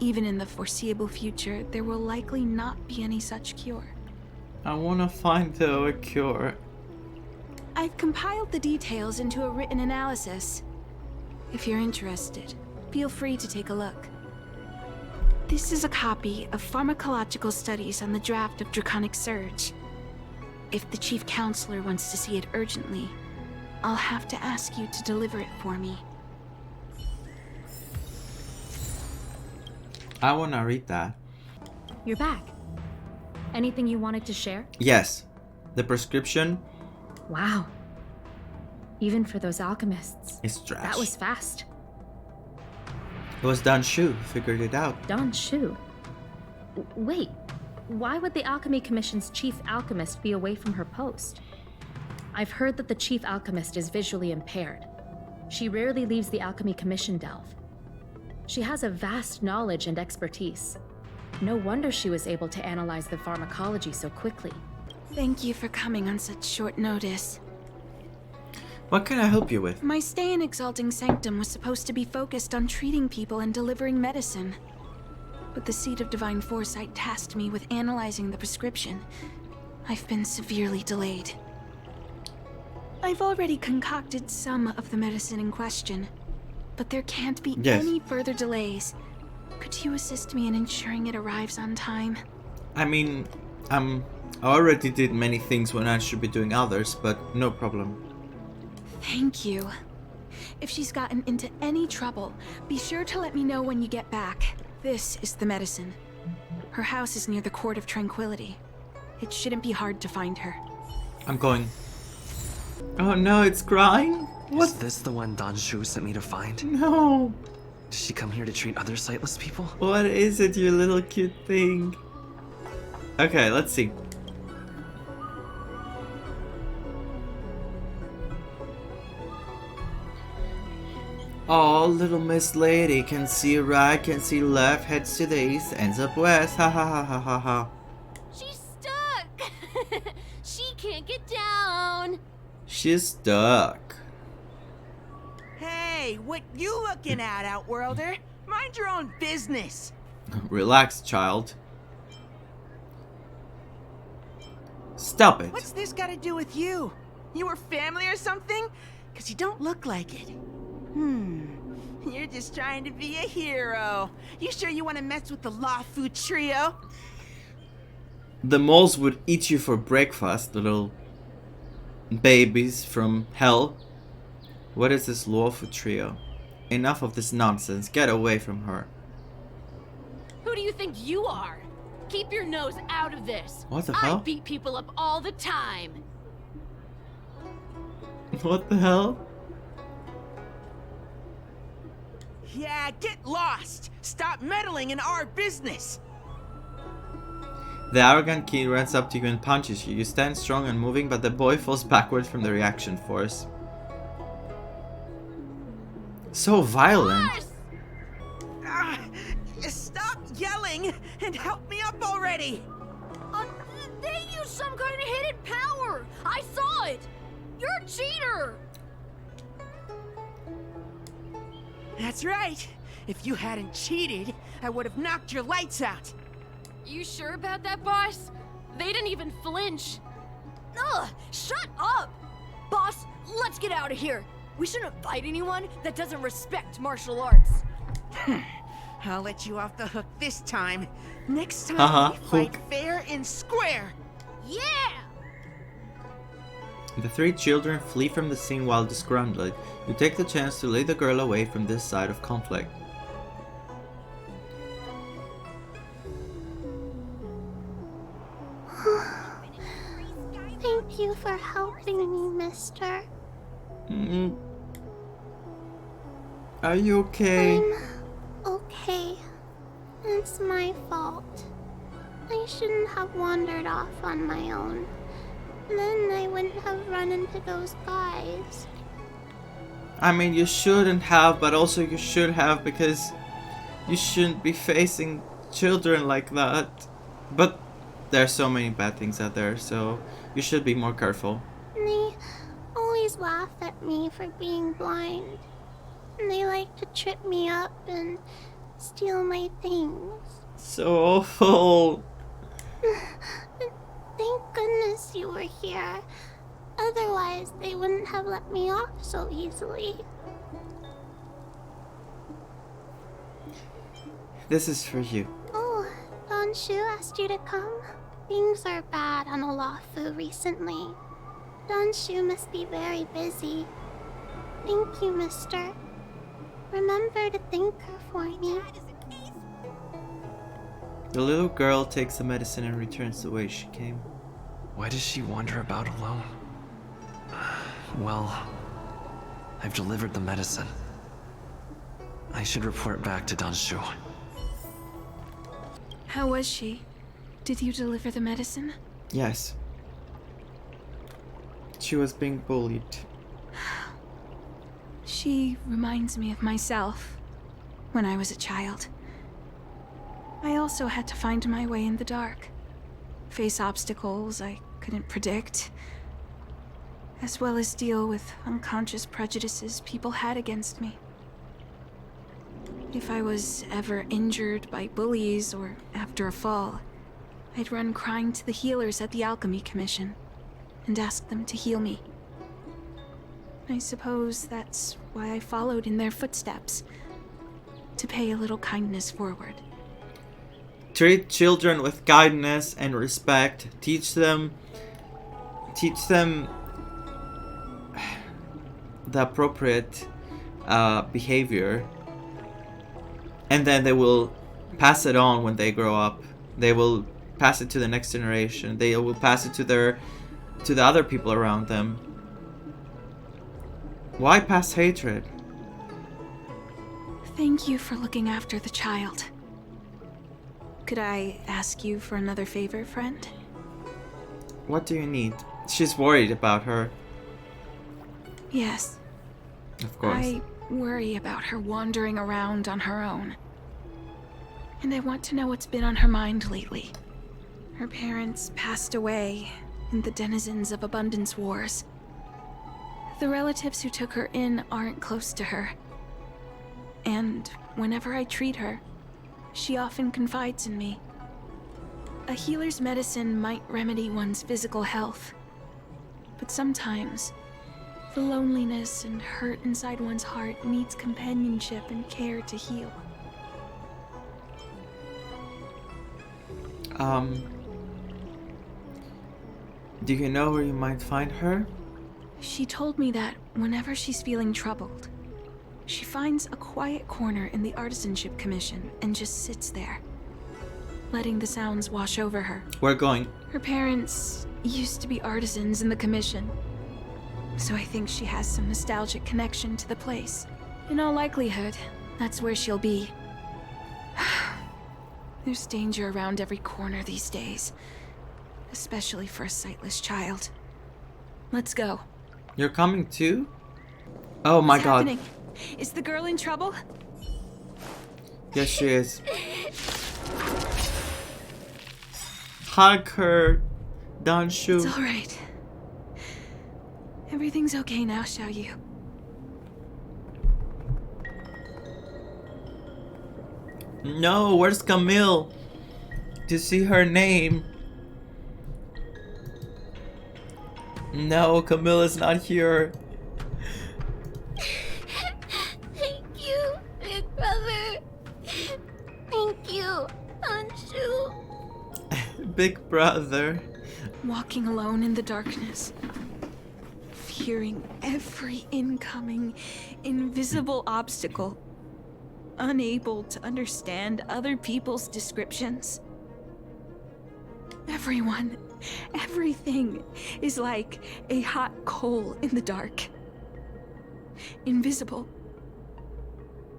Even in the foreseeable future, there will likely not be any such cure. I wanna find a cure. I've compiled the details into a written analysis. If you're interested, feel free to take a look. This is a copy of pharmacological studies on the draft of Draconic Surge. If the Chief Counselor wants to see it urgently, I'll have to ask you to deliver it for me. I wanna read that. You're back. Anything you wanted to share? Yes. The prescription. Wow. Even for those alchemists. It's trash. That was fast. It was Dan Shu who figured it out. Dan Shu? Wait. Why would the Alchemy Commission's chief alchemist be away from her post? I've heard that the chief alchemist is visually impaired. She rarely leaves the Alchemy Commission delve. She has a vast knowledge and expertise. No wonder she was able to analyze the pharmacology so quickly. Thank you for coming on such short notice. What can I help you with? My stay in Exalting Sanctum was supposed to be focused on treating people and delivering medicine. But the Seat of Divine Foresight tasked me with analyzing the prescription. I've been severely delayed. I've already concocted some of the medicine in question, but there can't be any further delays. Could you assist me in ensuring it arrives on time? I mean, I already did many things when I should be doing others, but no problem. Thank you. If she's gotten into any trouble, be sure to let me know when you get back. This is the medicine. Her house is near the Court of Tranquility. It shouldn't be hard to find her. I'm going. Oh no, it's crying? What? Is this the one Dan Shu sent me to find? No. Did she come here to treat other sightless people? What is it, you little cute thing? Okay, let's see. Oh, little Miss Lady can see right, can see left, heads to the east, ends up west. Ha ha ha ha ha ha. She's stuck. She can't get down. She's stuck. Hey, what you looking at, Outworlder? Mind your own business. Relax, child. Stop it. What's this got to do with you? You were family or something? Because you don't look like it. You're just trying to be a hero. You sure you want to mess with the Lawful trio? The moles would eat you for breakfast, little babies from hell. What is this Lawful trio? Enough of this nonsense. Get away from her. Who do you think you are? Keep your nose out of this. What the hell? I beat people up all the time. What the hell? Yeah, get lost. Stop meddling in our business. The arrogant kid runs up to you and punches you. You stand strong and moving, but the boy falls backwards from the reaction force. So violent. Stop yelling and help me up already. They use some kind of hidden power. I saw it. You're a cheater. That's right. If you hadn't cheated, I would have knocked your lights out. You sure about that, boss? They didn't even flinch. Ugh, shut up! Boss, let's get out of here. We shouldn't fight anyone that doesn't respect martial arts. I'll let you off the hook this time. Next time we fight fair and square. Yeah! The three children flee from the scene while disgruntled. You take the chance to lead the girl away from this side of conflict. Thank you for helping me, mister. Are you okay? I'm okay. It's my fault. I shouldn't have wandered off on my own. Then I wouldn't have run into those guys. I mean, you shouldn't have, but also you should have, because you shouldn't be facing children like that. But there's so many bad things out there, so you should be more careful. They always laugh at me for being blind. And they like to trip me up and steal my things. So awful. Thank goodness you were here. Otherwise, they wouldn't have let me off so easily. This is for you. Oh, Don Shu asked you to come? Things are bad on Olafu recently. Don Shu must be very busy. Thank you, mister. Remember to thank her for me. The little girl takes the medicine and returns the way she came. Why does she wander about alone? Well, I've delivered the medicine. I should report back to Danshu. How was she? Did you deliver the medicine? Yes. She was being bullied. She reminds me of myself when I was a child. I also had to find my way in the dark, face obstacles I couldn't predict, as well as deal with unconscious prejudices people had against me. If I was ever injured by bullies or after a fall, I'd run crying to the healers at the Alchemy Commission and ask them to heal me. I suppose that's why I followed in their footsteps, to pay a little kindness forward. Treat children with kindness and respect. Teach them the appropriate behavior, and then they will pass it on when they grow up. They will pass it to the next generation. They will pass it to the other people around them. Why pass hatred? Thank you for looking after the child. Could I ask you for another favor, friend? What do you need? She's worried about her. Yes. Of course. I worry about her wandering around on her own. And I want to know what's been on her mind lately. Her parents passed away in the denizens of Abundance Wars. The relatives who took her in aren't close to her. And whenever I treat her, she often confides in me. A healer's medicine might remedy one's physical health, but sometimes the loneliness and hurt inside one's heart needs companionship and care to heal. Do you know where you might find her? She told me that whenever she's feeling troubled, she finds a quiet corner in the Artisanship Commission and just sits there, letting the sounds wash over her. We're going. Her parents used to be artisans in the Commission, so I think she has some nostalgic connection to the place. In all likelihood, that's where she'll be. There's danger around every corner these days, especially for a sightless child. Let's go. You're coming too? Oh my god. Happening? Is the girl in trouble? Yes, she is. Hug her, Danshu. It's all right. Everything's okay now, Xiaoyu. No, where's Camille? To see her name. No, Camille is not here. Thank you, big brother. Thank you, Anshu. Big brother. Walking alone in the darkness, fearing every incoming, invisible obstacle, unable to understand other people's descriptions. Everyone, everything is like a hot coal in the dark. Invisible,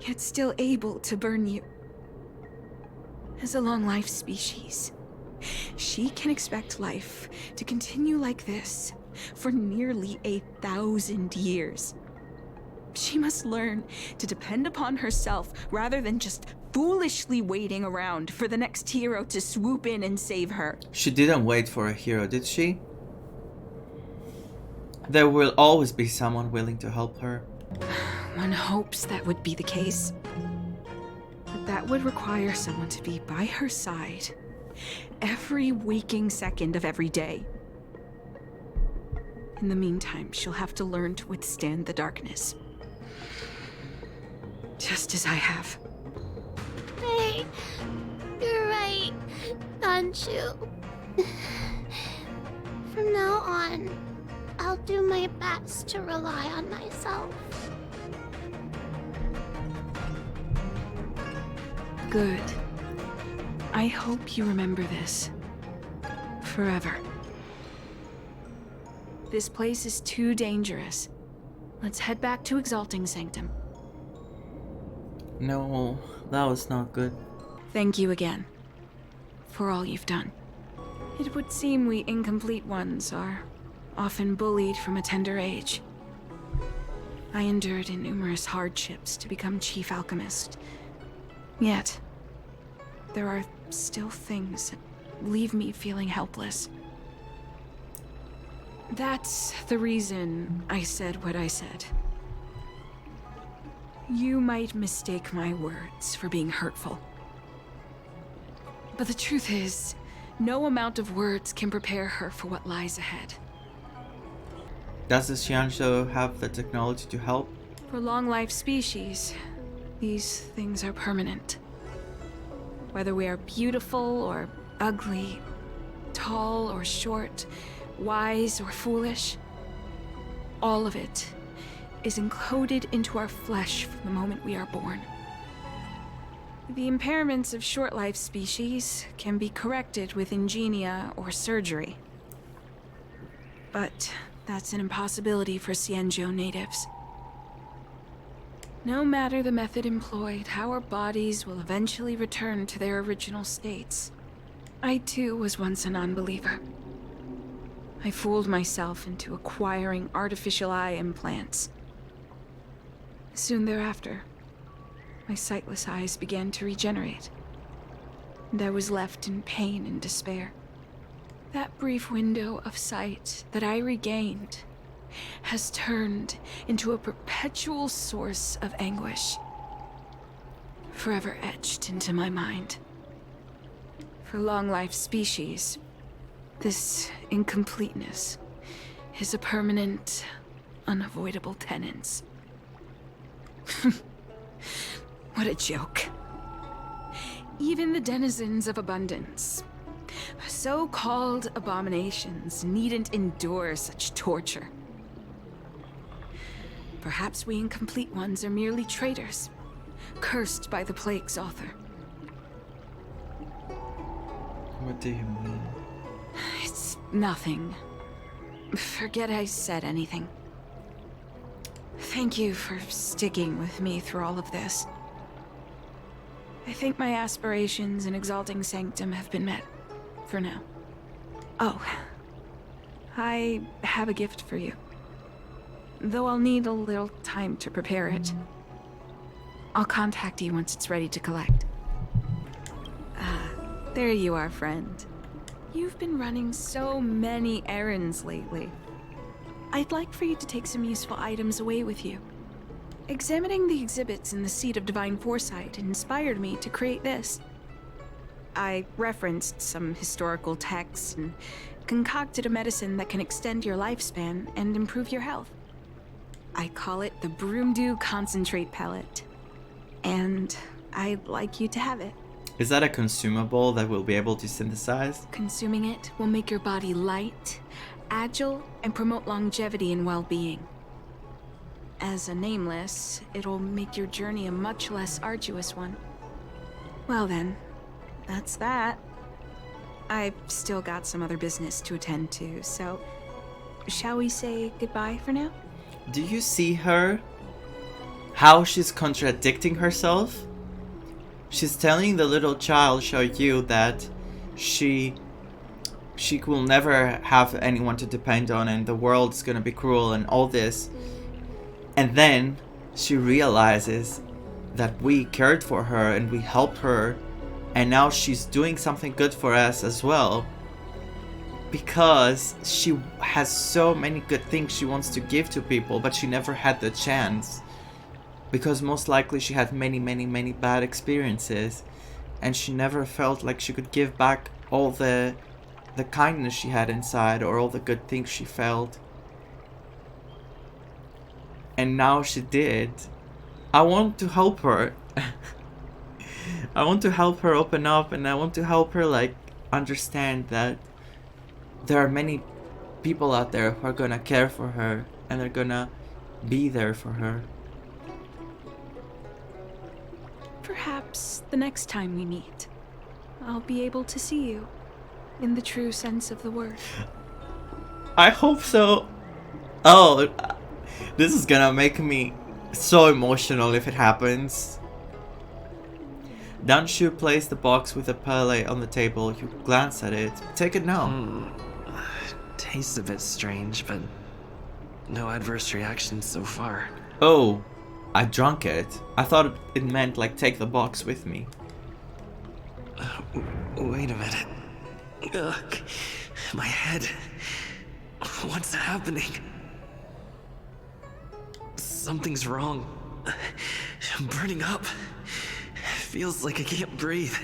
yet still able to burn you. As a long-life species, she can expect life to continue like this for nearly 1,000 years. She must learn to depend upon herself rather than just foolishly waiting around for the next hero to swoop in and save her. She didn't wait for a hero, did she? There will always be someone willing to help her. One hopes that would be the case. But that would require someone to be by her side every waking second of every day. In the meantime, she'll have to learn to withstand the darkness. Just as I have. Hey, you're right, Danshu. From now on, I'll do my best to rely on myself. Good. I hope you remember this. Forever. This place is too dangerous. Let's head back to Exalting Sanctum. No, that was not good. Thank you again. For all you've done. It would seem we incomplete ones are often bullied from a tender age. I endured numerous hardships to become Chief Alchemist. Yet, there are still things that leave me feeling helpless. That's the reason I said what I said. You might mistake my words for being hurtful. But the truth is, no amount of words can prepare her for what lies ahead. Does the Xianzhou have the technology to help? For long-life species, these things are permanent. Whether we are beautiful or ugly, tall or short, wise or foolish, all of it is encoded into our flesh from the moment we are born. The impairments of short-life species can be corrected with ingenia or surgery. But that's an impossibility for Xianzhou natives. No matter the method employed, our bodies will eventually return to their original states. I too was once a non-believer. I fooled myself into acquiring artificial eye implants. Soon thereafter, my sightless eyes began to regenerate, and I was left in pain and despair. That brief window of sight that I regained has turned into a perpetual source of anguish, forever etched into my mind. For long-life species, this incompleteness is a permanent, unavoidable tenance. What a joke. Even the denizens of abundance, so-called abominations, needn't endure such torture. Perhaps we incomplete ones are merely traitors, cursed by the plague's author. What do you mean? It's nothing. Forget I said anything. Thank you for sticking with me through all of this. I think my aspirations in Exalting Sanctum have been met, for now. Oh, I have a gift for you. Though I'll need a little time to prepare it. I'll contact you once it's ready to collect. Ah, there you are, friend. You've been running so many errands lately. I'd like for you to take some useful items away with you. Examining the exhibits in the Seat of Divine Foresight inspired me to create this. I referenced some historical texts and concocted a medicine that can extend your lifespan and improve your health. I call it the Broomdew Concentrate Pellet. And I'd like you to have it. Is that a consumable that we'll be able to synthesize? Consuming it will make your body light, agile, and promote longevity and well-being. As a nameless, it'll make your journey a much less arduous one. Well then, that's that. I've still got some other business to attend to, so shall we say goodbye for now? Do you see her? How she's contradicting herself? She's telling the little child, Xiaoyu, that she will never have anyone to depend on and the world's gonna be cruel and all this. And then she realizes that we cared for her and we helped her, and now she's doing something good for us as well, because she has so many good things she wants to give to people, but she never had the chance, because most likely she had many bad experiences, and she never felt like she could give back all the kindness she had inside, or all the good things she felt. And now she did. I want to help her. I want to help her open up, and I want to help her like understand that there are many people out there who are gonna care for her, and they're gonna be there for her. Perhaps the next time we meet, I'll be able to see you in the true sense of the word. I hope so. Oh, this is gonna make me so emotional if it happens. Danshu placed the box with the palette on the table. You glance at it. Take it now. Tastes a bit strange, but no adverse reactions so far. Oh, I drank it. I thought it meant like take the box with me. Wait a minute. Ugh, my head. What's happening? Something's wrong. I'm burning up. Feels like I can't breathe.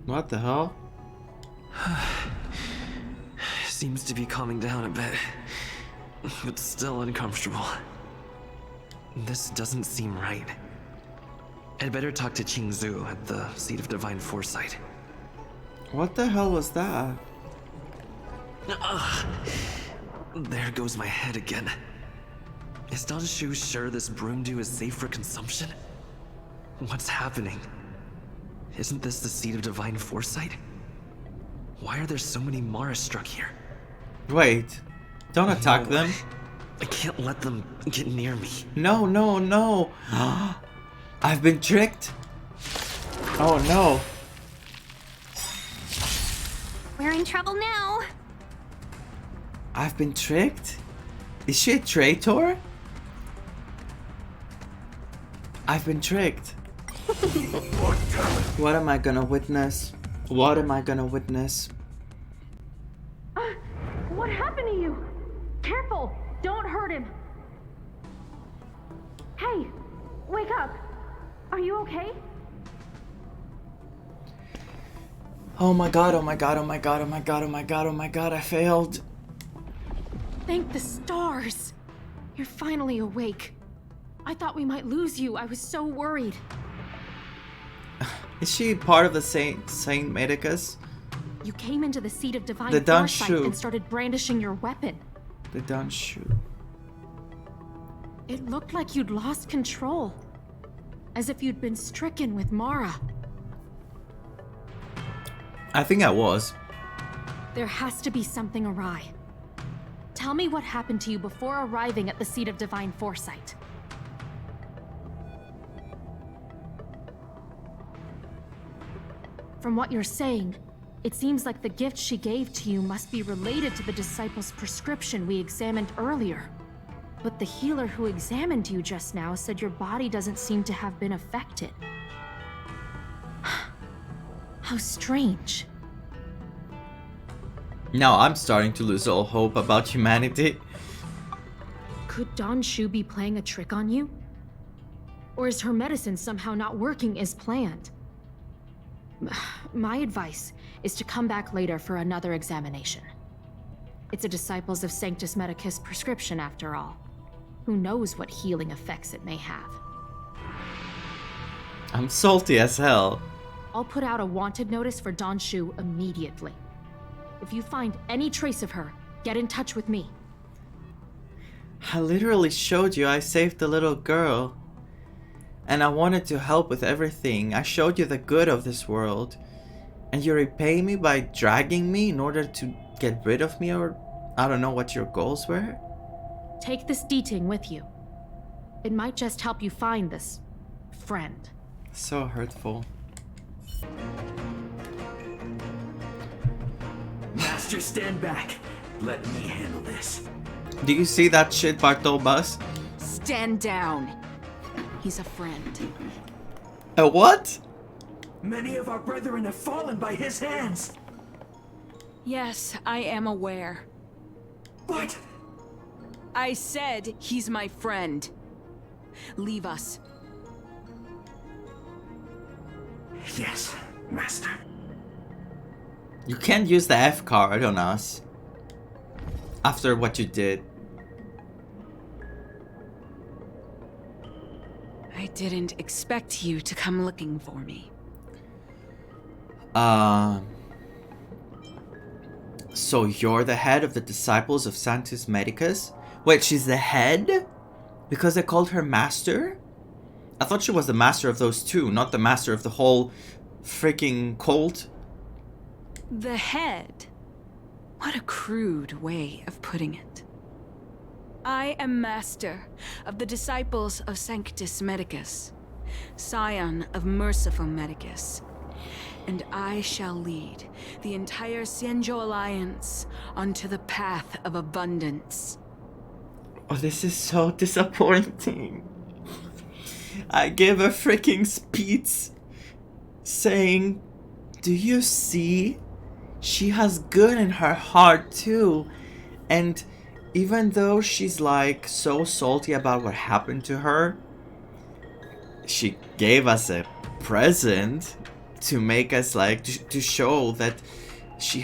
What the hell? Seems to be calming down a bit, but still uncomfortable. This doesn't seem right. I'd better talk to Qingzu at the Seat of Divine Foresight. What the hell was that? There goes my head again. Is Danshu sure this broom dew is safe for consumption? What's happening? Isn't this the Seat of Divine Foresight? Why are there so many Mara struck here? Wait, don't attack them. I can't let them get near me. No, no, no. I've been tricked. Oh no. We're in trouble now. I've been tricked? Is she a traitor? I've been tricked. What am I gonna witness? What am I gonna witness? What happened to you? Careful! Don't hurt him! Hey! Wake up! Are you okay? Oh my god, oh my god, oh my god, oh my god, oh my god, oh my god, I failed. Thank the stars! You're finally awake. I thought we might lose you. I was so worried. Is she part of the Saint Medicus? You came into the Seat of Divine The Foresight Danshu. and started brandishing your weapon. The Danshu. It looked like you'd lost control. As if you'd been stricken with Mara. I think I was. There has to be something awry. Tell me what happened to you before arriving at the Seat of Divine Foresight. From what you're saying, it seems like the gift she gave to you must be related to the disciple's prescription we examined earlier. But the healer who examined you just now said your body doesn't seem to have been affected. How strange. Now I'm starting to lose all hope about humanity. Could Danshu be playing a trick on you? Or is her medicine somehow not working as planned? My advice is to come back later for another examination. It's a Disciples of Sanctus Medicus prescription after all. Who knows what healing effects it may have? I'm salty as hell. I'll put out a wanted notice for Danshu immediately. If you find any trace of her, get in touch with me. I literally showed you I saved the little girl. And I wanted to help with everything. I showed you the good of this world. And you repay me by dragging me in order to get rid of me, or I don't know what your goals were? Take this deeting with you. It might just help you find this friend. So hurtful. Master, stand back. Let me handle this. Do you see that shit, Bartol Bus? Stand down. He's a friend. A what? Many of our brethren have fallen by his hands. Yes, I am aware. But I said he's my friend. Leave us. Yes, Master. You can't use the F card on us. After what you did. I didn't expect you to come looking for me. So you're the head of the disciples of Sanctus Medicus? Wait, she's the head? Because they called her master? I thought she was the master of those two, not the master of the whole freaking cult. The head? What a crude way of putting it. I am master of the disciples of Sanctus Medicus, scion of Merciful Medicus, and I shall lead the entire Xianzhou Alliance onto the path of abundance. Oh, this is so disappointing. I gave a freaking speech saying, do you see? She has good in her heart too. And even though she's like so salty about what happened to her, she gave us a present to make us like to show that she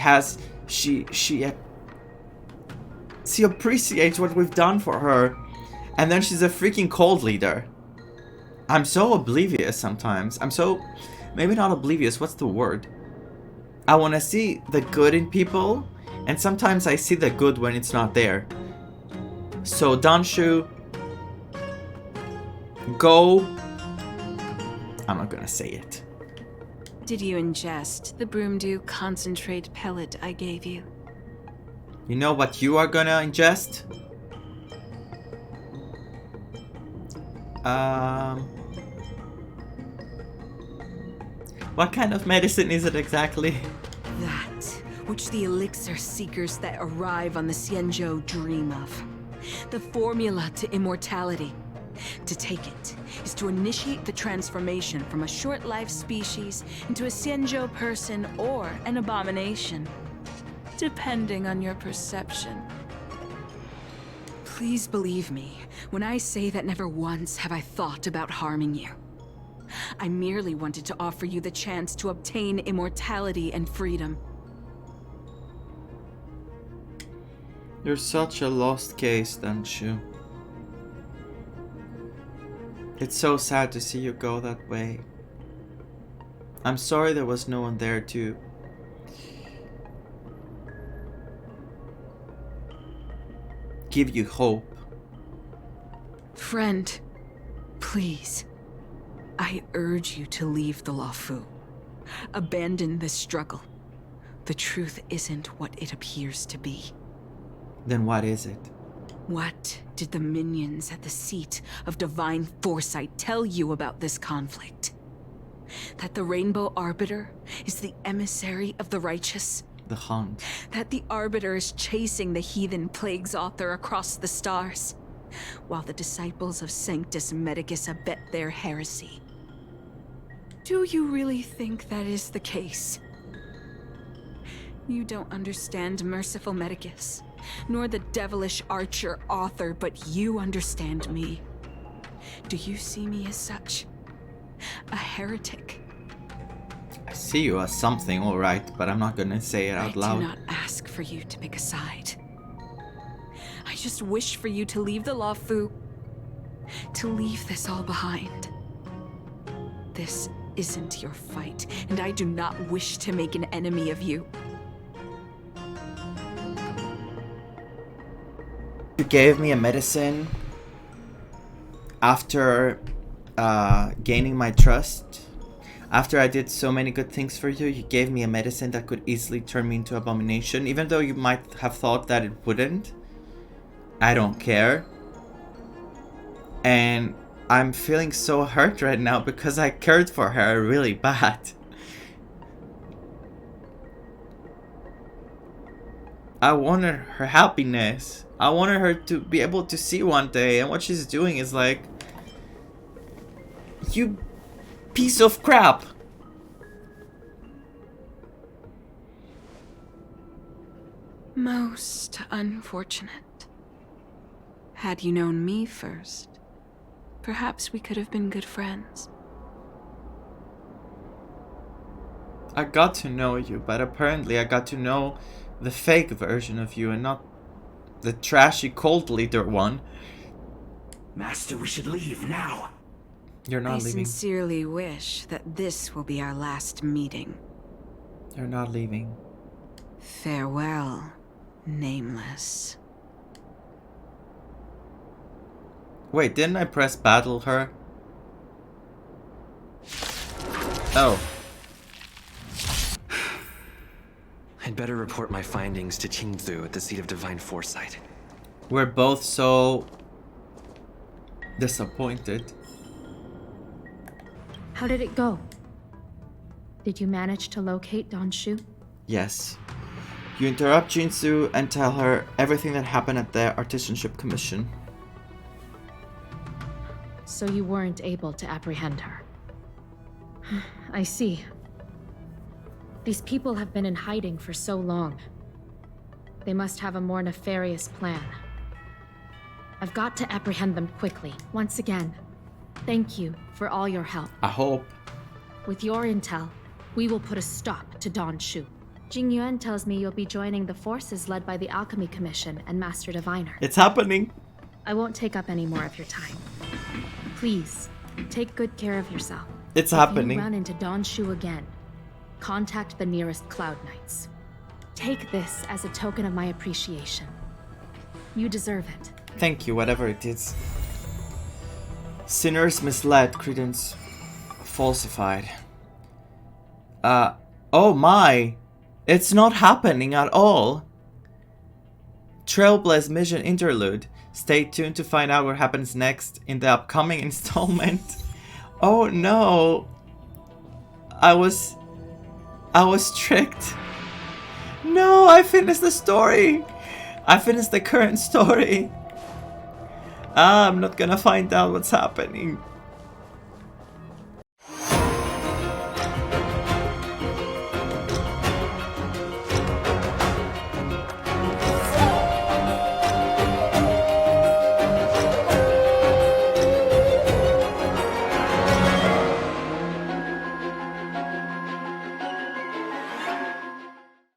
appreciates what we've done for her. And then she's a freaking cult leader. I'm so oblivious sometimes. I'm so, maybe not oblivious, what's the word? I want to see the good in people, and sometimes I see the good when it's not there. So Danshu, go. I'm not gonna say it. Did you ingest the Broomdew concentrate pellet I gave you? You know what you are gonna ingest? What kind of medicine is it exactly? That which the elixir seekers that arrive on the Xianzhou dream of. The formula to immortality. To take it is to initiate the transformation from a short-lived species into a Xianzhou person or an abomination, depending on your perception. Please believe me when I say that never once have I thought about harming you. I merely wanted to offer you the chance to obtain immortality and freedom. You're such a lost case, Danshu. It's so sad to see you go that way. I'm sorry there was no one there to give you hope. Friend, please. I urge you to leave the Luofu. Abandon this struggle. The truth isn't what it appears to be. Then what is it? What did the minions at the seat of divine foresight tell you about this conflict? That the Rainbow Arbiter is the emissary of the righteous? The hunt. That the Arbiter is chasing the heathen plagues author across the stars, while the disciples of Sanctus Medicus abet their heresy? Do you really think that is the case? You don't understand Merciful Medicus, nor the devilish archer author, but you understand me. Do you see me as such? A heretic? I see you as something, alright, but I'm not gonna say it out loud. I do not ask for you to pick a side. I just wish for you to leave the Luofu, to leave this all behind. This isn't your fight, and I do not wish to make an enemy of you. You gave me a medicine after gaining my trust. After I did so many good things for you, you gave me a medicine that could easily turn me into abomination, even though you might have thought that it wouldn't. I don't care. And I'm feeling so hurt right now because I cared for her really bad. I wanted her happiness. I wanted her to be able to see one day, and what she's doing is like, you piece of crap. Most unfortunate. Had you known me first, perhaps we could have been good friends. I got to know you, but apparently I got to know the fake version of you and not the trashy cult leader one. Master, we should leave now. You're not I leaving. sincerely wish that this will be our last meeting. You're not leaving. Farewell, Nameless. Wait, didn't I press battle her? Oh. I'd better report my findings to Qingzu at the seat of divine foresight. We're both so disappointed. How did it go? Did you manage to locate Donshu? Yes. You interrupt Jinsu and tell her everything that happened at the Artisanship Commission. So you weren't able to apprehend her. I see. These people have been in hiding for so long. They must have a more nefarious plan. I've got to apprehend them quickly. Once again, thank you for all your help. I hope. With your intel, we will put a stop to Donshu. Jing Yuan tells me you'll be joining the forces led by the Alchemy Commission and Master Diviner. It's happening. I won't take up any more of your time. Please, take good care of yourself. It's If happening. you run into Donshu again, contact the nearest Cloud Knights. Take this as a token of my appreciation. You deserve it. Thank you, whatever it is. Sinners misled, credence falsified. Oh my! It's not happening at all! Trailblaze Mission Interlude. Stay tuned to find out what happens next in the upcoming installment. Oh no! I was tricked. No, I finished the story! I finished the current story. I'm not gonna find out what's happening.